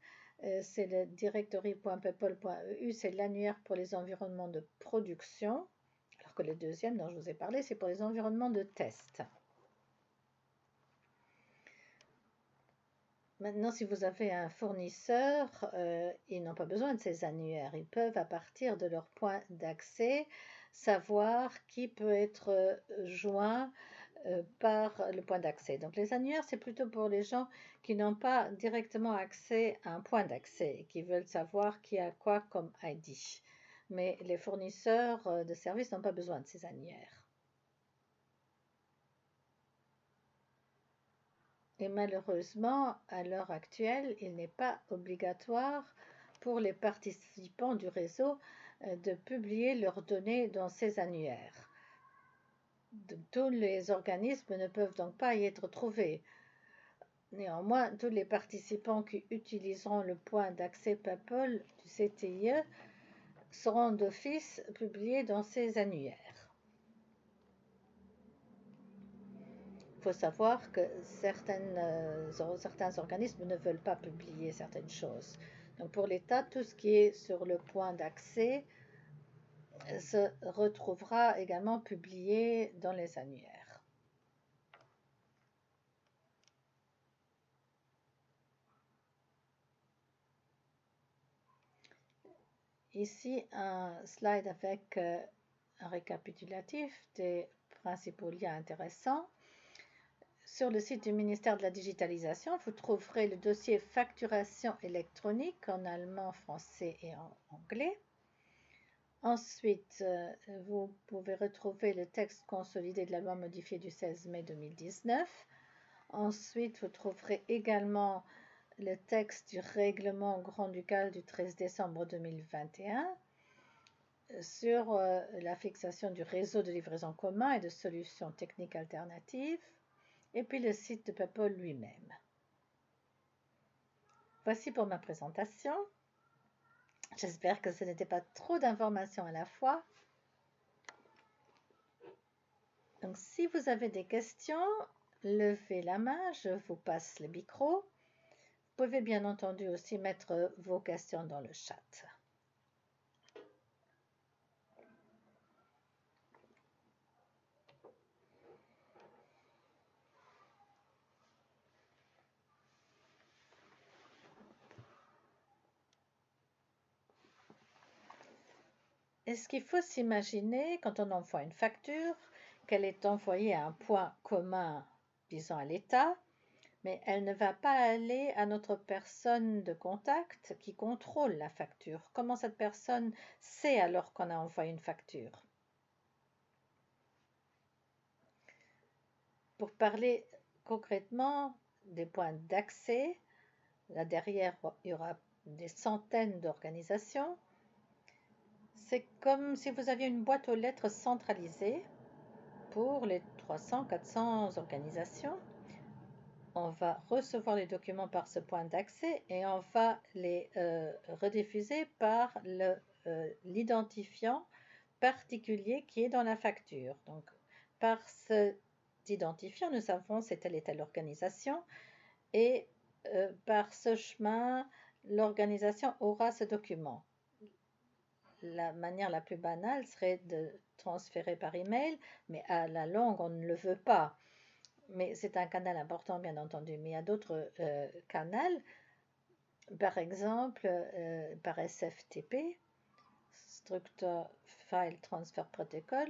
c'est le directory.paypal.eu, c'est l'annuaire pour les environnements de production, alors que le deuxième dont je vous ai parlé, c'est pour les environnements de test. Maintenant, si vous avez un fournisseur, ils n'ont pas besoin de ces annuaires. Ils peuvent, à partir de leur point d'accès, savoir qui peut être joint par le point d'accès. Donc, les annuaires, c'est plutôt pour les gens qui n'ont pas directement accès à un point d'accès et qui veulent savoir qui a quoi comme ID. Mais les fournisseurs de services n'ont pas besoin de ces annuaires. Et malheureusement, à l'heure actuelle, il n'est pas obligatoire pour les participants du réseau de publier leurs données dans ces annuaires. Tous les organismes ne peuvent donc pas y être trouvés. Néanmoins, tous les participants qui utiliseront le point d'accès PayPal du CTIE seront d'office publiés dans ces annuaires. Il faut savoir que certains organismes ne veulent pas publier certaines choses. Donc pour l'État, tout ce qui est sur le point d'accès se retrouvera également publié dans les annuaires. Ici, un slide avec un récapitulatif des principaux liens intéressants. Sur le site du ministère de la Digitalisation, vous trouverez le dossier facturation électronique en allemand, français et en anglais. Ensuite, vous pouvez retrouver le texte consolidé de la loi modifiée du 16 mai 2019. Ensuite, vous trouverez également le texte du règlement grand-ducal du 13 décembre 2021 sur la fixation du réseau de livraison commun et de solutions techniques alternatives, et puis le site de PayPal lui-même. Voici pour ma présentation. J'espère que ce n'était pas trop d'informations à la fois. Donc, si vous avez des questions, levez la main, je vous passe le micro. Vous pouvez bien entendu aussi mettre vos questions dans le chat. Est-ce qu'il faut s'imaginer, quand on envoie une facture, qu'elle est envoyée à un point commun, disons à l'État, mais elle ne va pas aller à notre personne de contact qui contrôle la facture? Comment cette personne sait alors qu'on a envoyé une facture? Pour parler concrètement des points d'accès, là derrière, il y aura des centaines d'organisations. C'est comme si vous aviez une boîte aux lettres centralisée pour les 300, 400 organisations. On va recevoir les documents par ce point d'accès et on va les rediffuser par l'identifiant particulier qui est dans la facture. Donc, par cet identifiant, nous savons c'est telle et telle organisation et par ce chemin, l'organisation aura ce document. La manière la plus banale serait de transférer par email, mais à la longue, on ne le veut pas. Mais c'est un canal important, bien entendu. Mais il y a d'autres canaux, par exemple par SFTP, Structure File Transfer Protocol,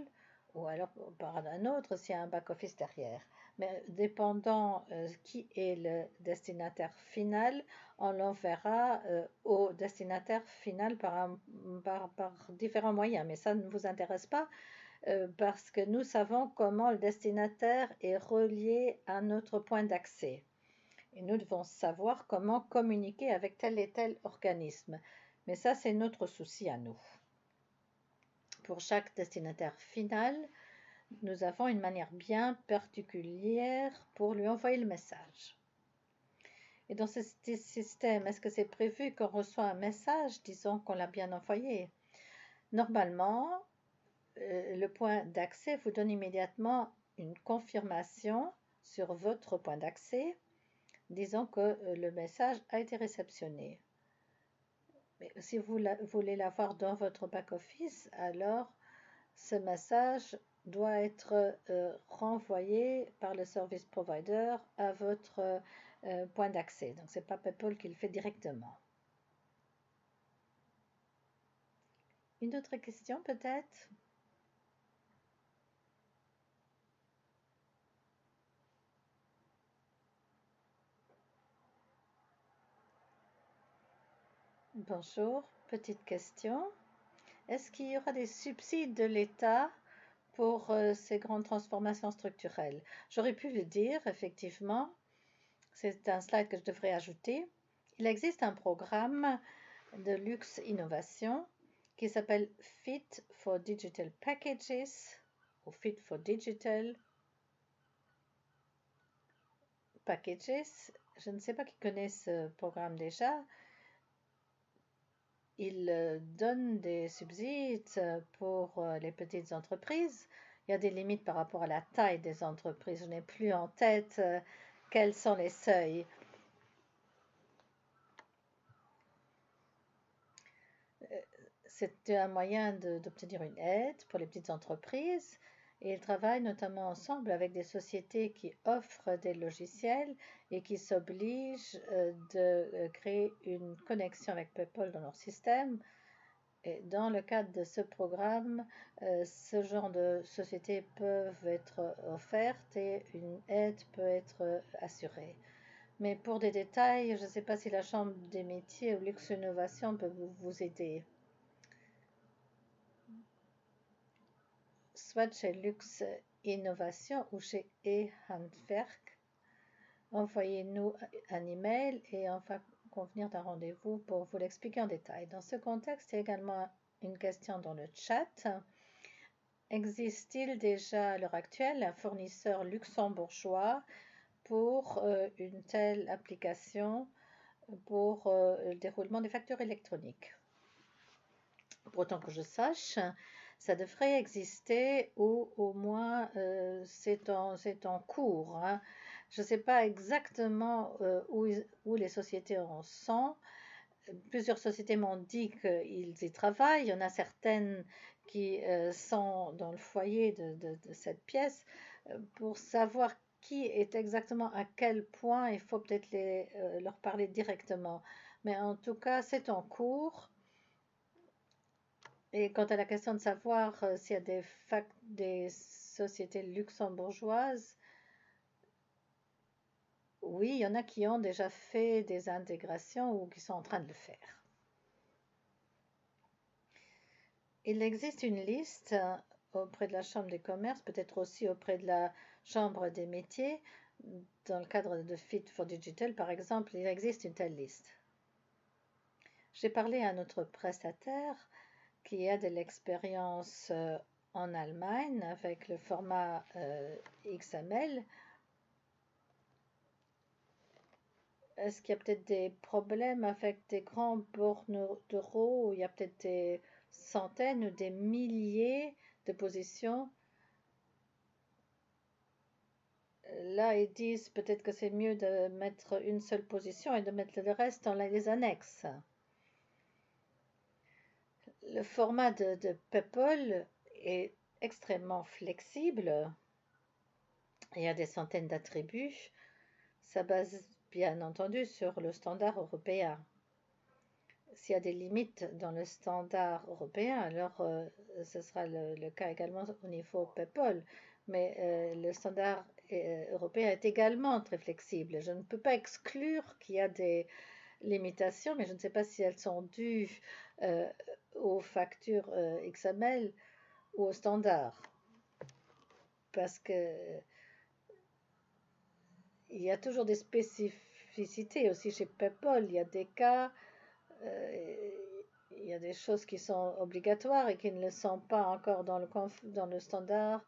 ou alors par un autre s'il y a un back-office derrière. Mais dépendant qui est le destinataire final, on l'enverra au destinataire final par différents moyens. Mais ça ne vous intéresse pas parce que nous savons comment le destinataire est relié à notre point d'accès. Et nous devons savoir comment communiquer avec tel et tel organisme. Mais ça, c'est notre souci à nous. Pour chaque destinataire final, nous avons une manière bien particulière pour lui envoyer le message. Et dans ce système, est-ce que c'est prévu qu'on reçoit un message disant qu'on l'a bien envoyé? Normalement, le point d'accès vous donne immédiatement une confirmation sur votre point d'accès disant que le message a été réceptionné. Mais si vous voulez l'avoir dans votre back-office, alors ce message doit être renvoyé par le service provider à votre point d'accès. Donc, ce n'est pas PayPal qui le fait directement. Une autre question peut-être? Bonjour, petite question. Est-ce qu'il y aura des subsides de l'État pour ces grandes transformations structurelles? J'aurais pu le dire, effectivement. C'est un slide que je devrais ajouter. Il existe un programme de luxe innovation qui s'appelle Fit for Digital Packages ou Fit for Digital Packages. Je ne sais pas qui connaît ce programme déjà. Il donne des subsides pour les petites entreprises. Il y a des limites par rapport à la taille des entreprises. Je n'ai plus en tête quels sont les seuils. C'est un moyen d'obtenir une aide pour les petites entreprises et ils travaillent notamment ensemble avec des sociétés qui offrent des logiciels et qui s'obligent de créer une connexion avec PayPal dans leur système. Et dans le cadre de ce programme, ce genre de sociétés peuvent être offertes et une aide peut être assurée. Mais pour des détails, je ne sais pas si la Chambre des métiers ou Luxe Innovation peut vous aider. Soit chez Luxe Innovation ou chez e-Handwerk, envoyez-nous un email et on va convenir d'un rendez-vous pour vous l'expliquer en détail. Dans ce contexte, il y a également une question dans le chat. Existe-t-il déjà à l'heure actuelle un fournisseur luxembourgeois pour une telle application pour le déroulement des factures électroniques? Pour autant que je sache, Ça devrait exister ou au moins c'est en cours, hein. Je ne sais pas exactement où les sociétés en sont. Plusieurs sociétés m'ont dit qu'ils y travaillent. Il y en a certaines qui sont dans le foyer de cette pièce. Pour savoir qui est exactement à quel point, il faut peut-être leur parler directement. Mais en tout cas, c'est en cours. Et quant à la question de savoir s'il y a des sociétés luxembourgeoises, oui, il y en a qui ont déjà fait des intégrations ou qui sont en train de le faire. Il existe une liste auprès de la Chambre des commerces, peut-être aussi auprès de la Chambre des métiers, dans le cadre de Fit for Digital, par exemple, il existe une telle liste. J'ai parlé à notre prestataire qui a de l'expérience en Allemagne avec le format XML. Est-ce qu'il y a peut-être des problèmes avec des grands bordereaux où il y a peut-être des centaines ou des milliers de positions? Là, ils disent peut-être que c'est mieux de mettre une seule position et de mettre le reste dans les annexes. Le format de PEPL est extrêmement flexible. Il y a des centaines d'attributs. Ça base bien entendu sur le standard européen. S'il y a des limites dans le standard européen, alors ce sera le cas également au niveau PEPL. Mais le standard européen est également très flexible. Je ne peux pas exclure qu'il y a des limitations, mais je ne sais pas si elles sont dues aux factures XML ou au standard. Parce que il y a toujours des spécificités aussi chez PayPal. Il y a des cas, il y a des choses qui sont obligatoires et qui ne le sont pas encore dans le standard,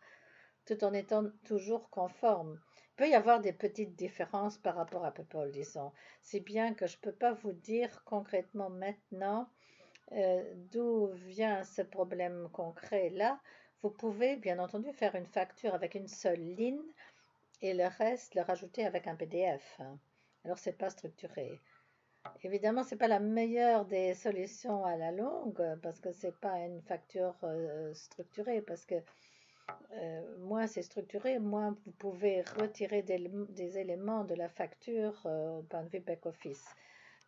tout en étant toujours conforme. Il peut y avoir des petites différences par rapport à PayPal, disons. Si bien que je ne peux pas vous dire concrètement maintenant d'où vient ce problème concret là. Vous pouvez bien entendu faire une facture avec une seule ligne et le reste le rajouter avec un PDF. Alors c'est pas structuré. Évidemment, c'est pas la meilleure des solutions à la longue parce que c'est pas une facture structurée parce que moins c'est structuré, moins vous pouvez retirer des éléments de la facture au point de vue back-office.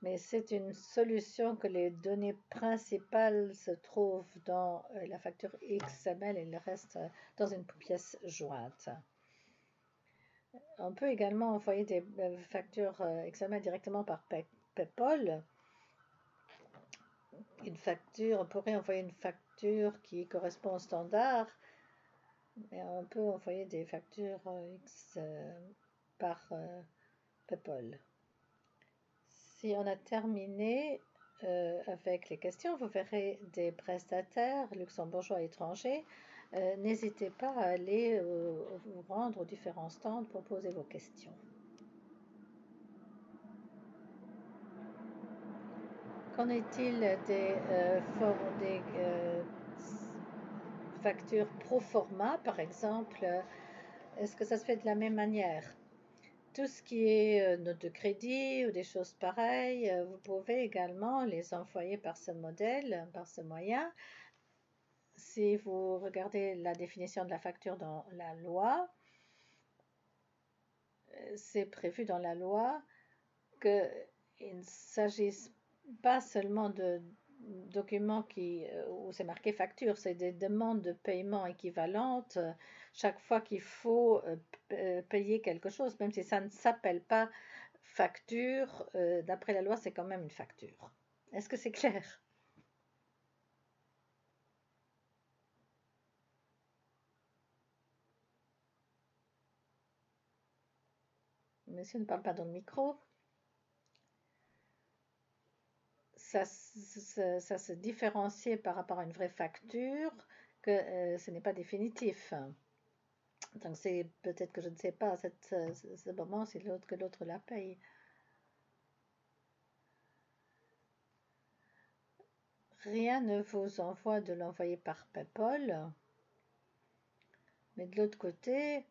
Mais c'est une solution que les données principales se trouvent dans la facture XML et le reste dans une pièce jointe. On peut également envoyer des factures XML directement par PayPal. On pourrait envoyer une facture qui correspond au standard, mais on peut envoyer des factures par PayPal. Si on a terminé avec les questions, vous verrez des prestataires luxembourgeois étrangers. N'hésitez pas à aller vous rendre aux différents stands pour poser vos questions. Qu'en est-il des factures pro forma, par exemple? Est-ce que ça se fait de la même manière? Tout ce qui est note de crédit ou des choses pareilles, vous pouvez également les envoyer par ce modèle, par ce moyen. Si vous regardez la définition de la facture dans la loi, c'est prévu dans la loi qu'il ne s'agisse pas seulement de documents où c'est marqué facture, c'est des demandes de paiement équivalentes chaque fois qu'il faut payer quelque chose, même si ça ne s'appelle pas facture, d'après la loi, c'est quand même une facture. Est-ce que c'est clair? Monsieur ne parle pas dans le micro. Ça se différencie par rapport à une vraie facture, que ce n'est pas définitif. Donc c'est peut-être que je ne sais pas à ce moment si l'autre la paye. rien ne vous envoie de l'envoyer par PayPal, mais de l'autre côté,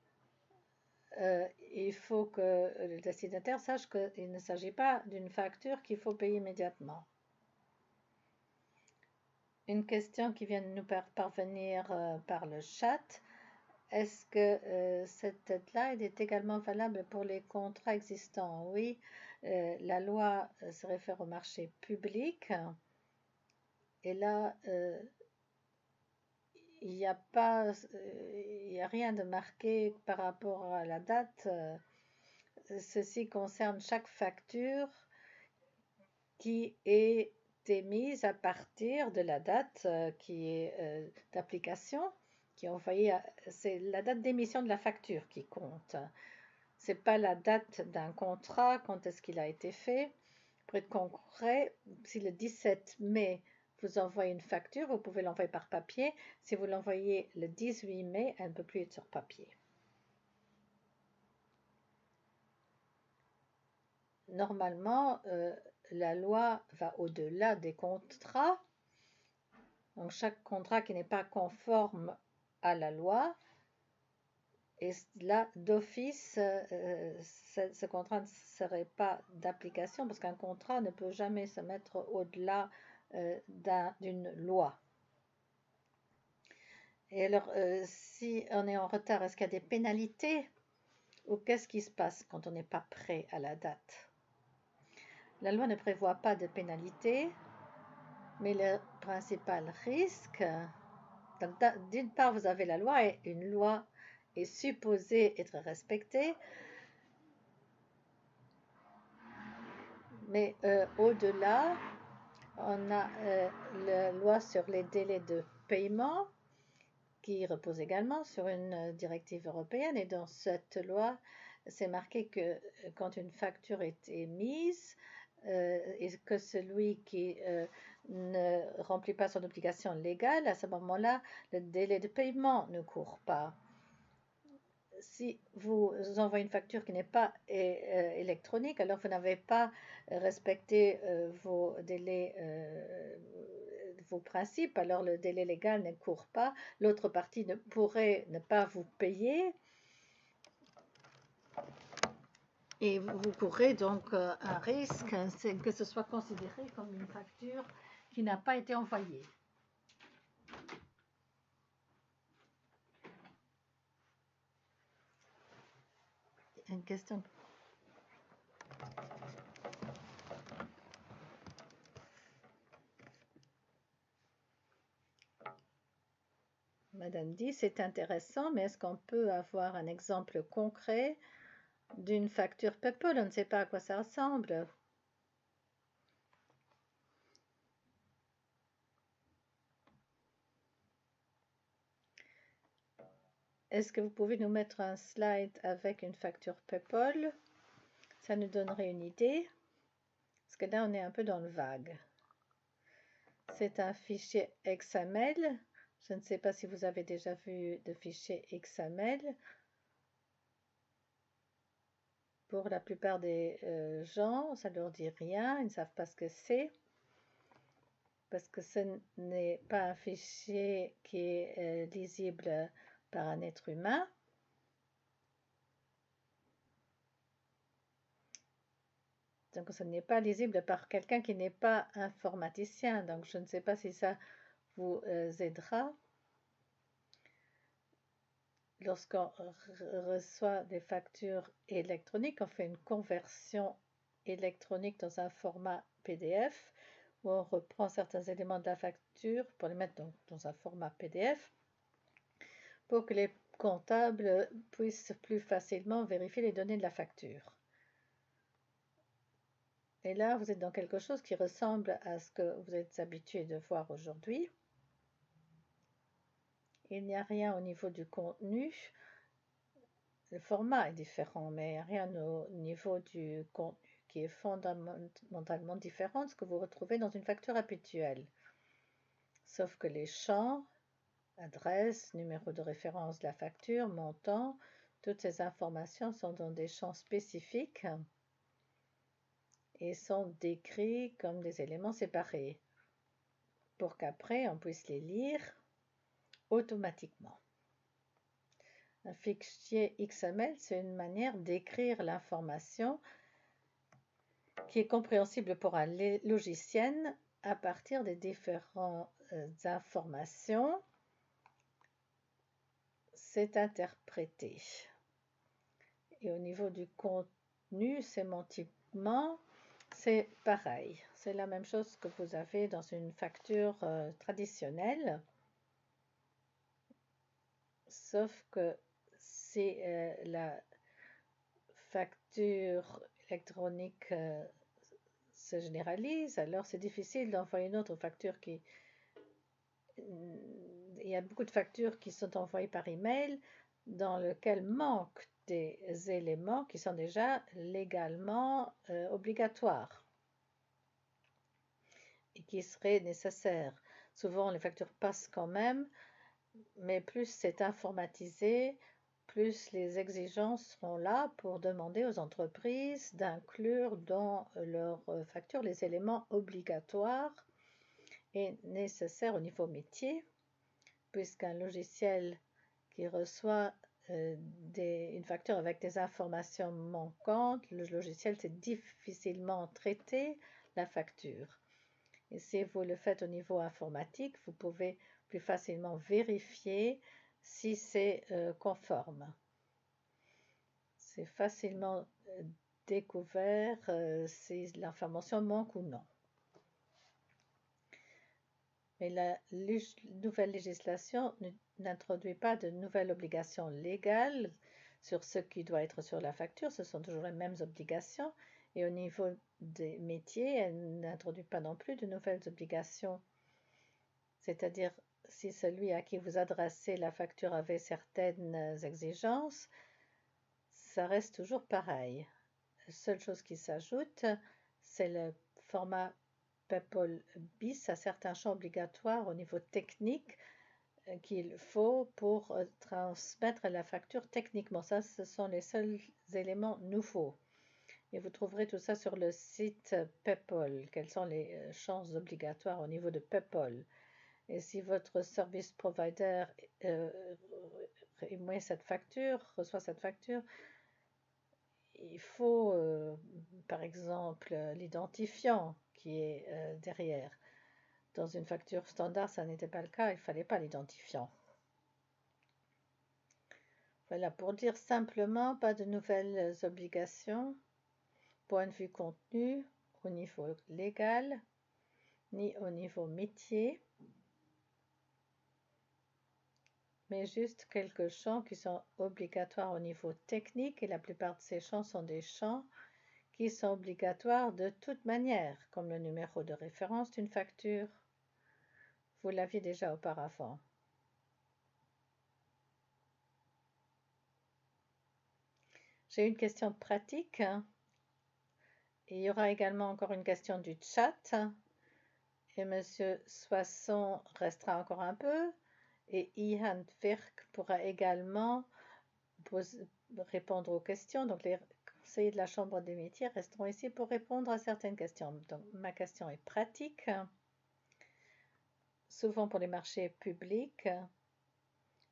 il faut que le destinataire sache qu'il ne s'agit pas d'une facture qu'il faut payer immédiatement. Une question qui vient de nous parvenir par le chat. Est-ce que cette aide-là est également valable pour les contrats existants? Oui, la loi se réfère au marché public. Et là, il n'y a rien de marqué par rapport à la date. Ceci concerne chaque facture qui est émise à partir de la date qui est d'application, qui est envoyée. C'est la date d'émission de la facture qui compte. C'est pas la date d'un contrat, quand est-ce qu'il a été fait. Pour être concret, si le 17 mai vous envoyez une facture, vous pouvez l'envoyer par papier. Si vous l'envoyez le 18 mai, elle ne peut plus être sur papier. Normalement, la loi va au-delà des contrats. Donc, chaque contrat qui n'est pas conforme à la loi, et là, d'office, ce contrat ne serait pas d'application parce qu'un contrat ne peut jamais se mettre au-delà d'une loi. Et alors, si on est en retard, est-ce qu'il y a des pénalités ou qu'est-ce qui se passe quand on n'est pas prêt à la date? La loi ne prévoit pas de pénalité, mais le principal risque, donc d'une part, vous avez la loi et une loi est supposée être respectée, mais au-delà, on a la loi sur les délais de paiement qui repose également sur une directive européenne. Et dans cette loi, c'est marqué que quand une facture est émise et que celui qui ne remplit pas son obligation légale, à ce moment-là, le délai de paiement ne court pas. Si vous envoyez une facture qui n'est pas électronique, alors vous n'avez pas respecté vos délais, vos principes, alors le délai légal ne court pas. L'autre partie pourrait ne pas vous payer. Et vous courez donc un risque, c'est que ce soit considéré comme une facture qui n'a pas été envoyée. Une question. Madame dit, c'est intéressant, mais est-ce qu'on peut avoir un exemple concret d'une facture PayPal? On ne sait pas à quoi ça ressemble. Est-ce que vous pouvez nous mettre un slide avec une facture PayPal? Ça nous donnerait une idée. Parce que là, on est un peu dans le vague. C'est un fichier XML. Je ne sais pas si vous avez déjà vu de fichier XML. Pour la plupart des gens, ça ne leur dit rien. Ils ne savent pas ce que c'est. Parce que ce n'est pas un fichier qui est lisible par un être humain. Donc, ce n'est pas lisible par quelqu'un qui n'est pas informaticien. Donc, je ne sais pas si ça vous aidera. Lorsqu'on reçoit des factures électroniques, on fait une conversion électronique dans un format PDF où on reprend certains éléments de la facture pour les mettre dans un format PDF pour que les comptables puissent plus facilement vérifier les données de la facture. Et là, vous êtes dans quelque chose qui ressemble à ce que vous êtes habitué de voir aujourd'hui. Il n'y a rien au niveau du contenu. Le format est différent, mais rien au niveau du contenu qui est fondamentalement différent de ce que vous retrouvez dans une facture habituelle. Sauf que les champs, adresse, numéro de référence de la facture, montant, toutes ces informations sont dans des champs spécifiques et sont décrits comme des éléments séparés. pour qu'après on puisse les lire automatiquement. Un fichier XML, c'est une manière d'écrire l'information qui est compréhensible pour un logiciel à partir des différentes informations. C'est interprété. Et au niveau du contenu, sémantiquement, c'est pareil. C'est la même chose que vous avez dans une facture traditionnelle. Sauf que si la facture électronique se généralise, alors c'est difficile d'envoyer une autre facture qui... Il y a beaucoup de factures qui sont envoyées par email dans lesquelles manquent des éléments qui sont déjà légalement obligatoires et qui seraient nécessaires. Souvent, les factures passent quand même, mais plus c'est informatisé, plus les exigences seront là pour demander aux entreprises d'inclure dans leurs factures les éléments obligatoires et nécessaires au niveau métier, puisqu'un logiciel qui reçoit une facture avec des informations manquantes, le logiciel sait difficilement traiter la facture. Et si vous le faites au niveau informatique, vous pouvez plus facilement vérifier si c'est conforme. C'est facilement découvert si l'information manque ou non. Mais la nouvelle législation n'introduit pas de nouvelles obligations légales sur ce qui doit être sur la facture. Ce sont toujours les mêmes obligations. Et au niveau des métiers, elle n'introduit pas non plus de nouvelles obligations. C'est-à-dire, si celui à qui vous adressez la facture avait certaines exigences, ça reste toujours pareil. La seule chose qui s'ajoute, c'est le format PEPL bis à certains champs obligatoires au niveau technique qu'il faut pour transmettre la facture techniquement. Ça, ce sont les seuls éléments nouveaux. Et vous trouverez tout ça sur le site PEPL. Quels sont les champs obligatoires au niveau de PEPL? Et si votre service provider émet cette facture, reçoit cette facture, il faut, par exemple, l'identifiant qui est derrière. Dans une facture standard, ça n'était pas le cas, il ne fallait pas l'identifiant. Voilà, pour dire simplement, pas de nouvelles obligations, point de vue contenu, au niveau légal, ni au niveau métier, mais juste quelques champs qui sont obligatoires au niveau technique, et la plupart de ces champs sont des champs qui sont obligatoires de toute manière, comme le numéro de référence d'une facture. Vous l'aviez déjà auparavant. J'ai une question pratique. Il y aura également encore une question du chat. Et M. Soisson restera encore un peu. Et Ihan Virk pourra également répondre aux questions. Donc les conseillers de la Chambre des métiers resteront ici pour répondre à certaines questions. Donc ma question est pratique. Souvent pour les marchés publics,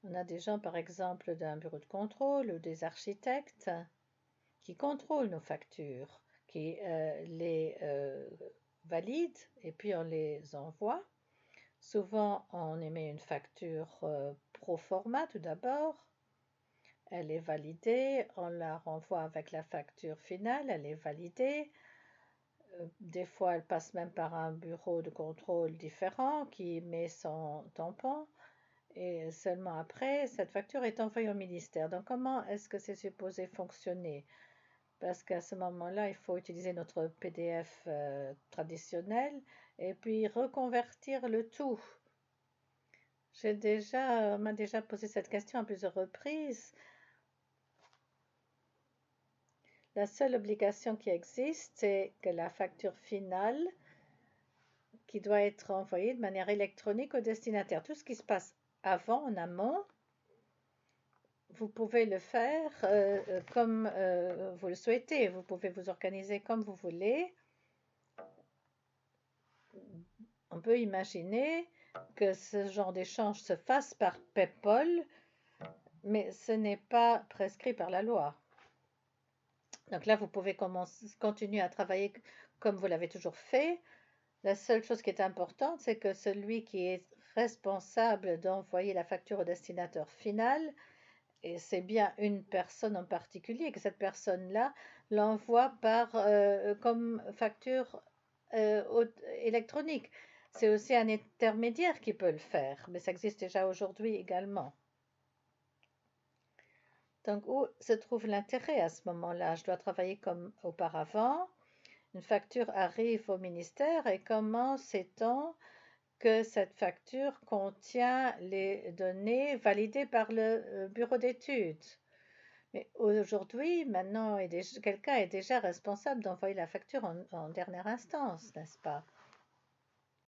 on a des gens par exemple d'un bureau de contrôle ou des architectes qui contrôlent nos factures, qui les valident et puis on les envoie. Souvent, on émet une facture pro forma tout d'abord. Elle est validée, on la renvoie avec la facture finale, elle est validée. Des fois, elle passe même par un bureau de contrôle différent qui met son tampon. Et seulement après, cette facture est envoyée au ministère. Donc, comment est-ce que c'est supposé fonctionner? Parce qu'à ce moment-là, il faut utiliser notre PDF traditionnel et puis reconvertir le tout. On m'a déjà posé cette question à plusieurs reprises. La seule obligation qui existe, c'est que la facture finale qui doit être envoyée de manière électronique au destinataire. Tout ce qui se passe avant, en amont, vous pouvez le faire comme vous le souhaitez. Vous pouvez vous organiser comme vous voulez On peut imaginer que ce genre d'échange se fasse par PayPal, mais ce n'est pas prescrit par la loi. Donc là, vous pouvez continuer à travailler comme vous l'avez toujours fait. La seule chose qui est importante, c'est que celui qui est responsable d'envoyer la facture au destinataire final, et c'est bien une personne en particulier, que cette personne-là l'envoie comme facture électronique. C'est aussi un intermédiaire qui peut le faire, mais ça existe déjà aujourd'hui également. Donc, où se trouve l'intérêt à ce moment-là? Je dois travailler comme auparavant. Une facture arrive au ministère et comment sait-on que cette facture contient les données validées par le bureau d'études? Mais aujourd'hui, maintenant, quelqu'un est déjà responsable d'envoyer la facture en dernière instance, n'est-ce pas?